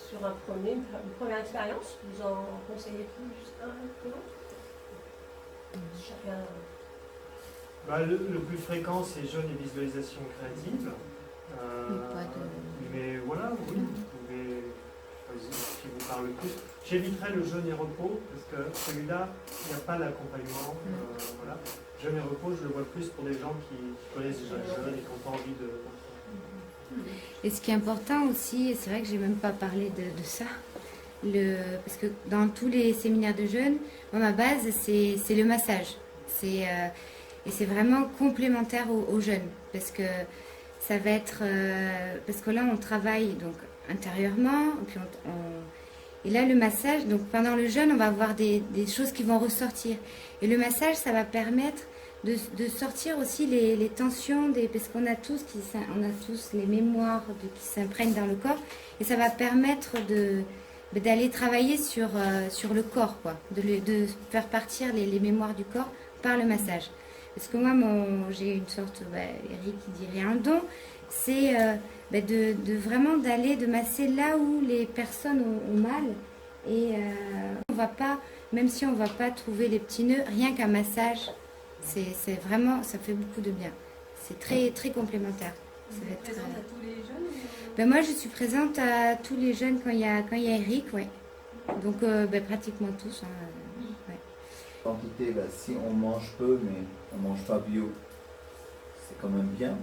sur une première expérience, vous en conseillez plus un que l'autre? Chacun. Le plus fréquent c'est jeûne et visualisation créative. Mais voilà, oui, vous pouvez choisir ce qui vous parle le plus. J'éviterai le jeûne et repos parce que celui-là, il n'y a pas l'accompagnement. Voilà. Jeûne et repos, je le vois plus pour des gens qui connaissent déjà le jeûne et qui n'ont pas envie de. Et ce qui est important aussi, et c'est vrai que j'ai même pas parlé de ça, parce que dans tous les séminaires de jeûne, ma base c'est le massage. Et c'est vraiment complémentaire au jeûne parce que ça va être parce que là on travaille donc intérieurement et puis et là le massage, donc pendant le jeûne on va avoir des choses qui vont ressortir et le massage ça va permettre de sortir aussi les tensions parce qu'on a tous les mémoires qui s'imprègnent dans le corps et ça va permettre d'aller travailler sur le corps quoi, de faire partir les mémoires du corps par le massage. Parce que moi, j'ai une sorte, Eric qui dirait un don, c'est de vraiment de masser là où les personnes ont mal. Et on va pas, même si on ne va pas trouver les petits nœuds, rien qu'un massage, c'est vraiment, ça fait beaucoup de bien. C'est très, très complémentaire. Vous êtes présente à tous les jeunes moi, je suis présente à tous les jeunes quand il y a Eric, ouais. Donc pratiquement tous. Quantité, si on mange peu mais on mange pas bio, c'est quand même bien.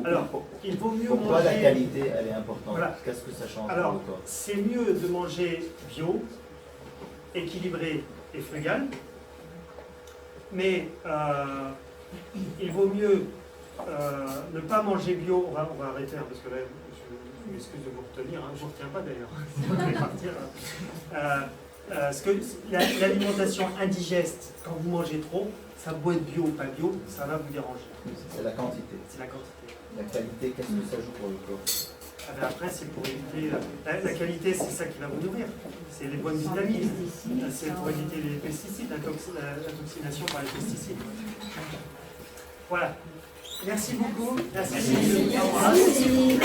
Alors, il vaut mieux pourquoi manger... la qualité elle est importante? Voilà. Qu'est-ce que ça change? Alors, c'est mieux de manger bio, équilibré et frugal, mais il vaut mieux ne pas manger bio. On va arrêter parce que là, je m'excuse de vous retenir, je ne vous retiens pas d'ailleurs. Je vais partir. Parce que l'alimentation indigeste, quand vous mangez trop, ça beau être bio ou pas bio, ça va vous déranger. C'est la quantité. C'est la quantité. La qualité, qu'est-ce que ça joue pour le corps? Après, c'est pour éviter... La qualité, c'est ça qui va vous nourrir. C'est les bonnes vitamines. C'est pour éviter les pesticides, l'intoxination par les pesticides. Voilà. Merci beaucoup. Merci.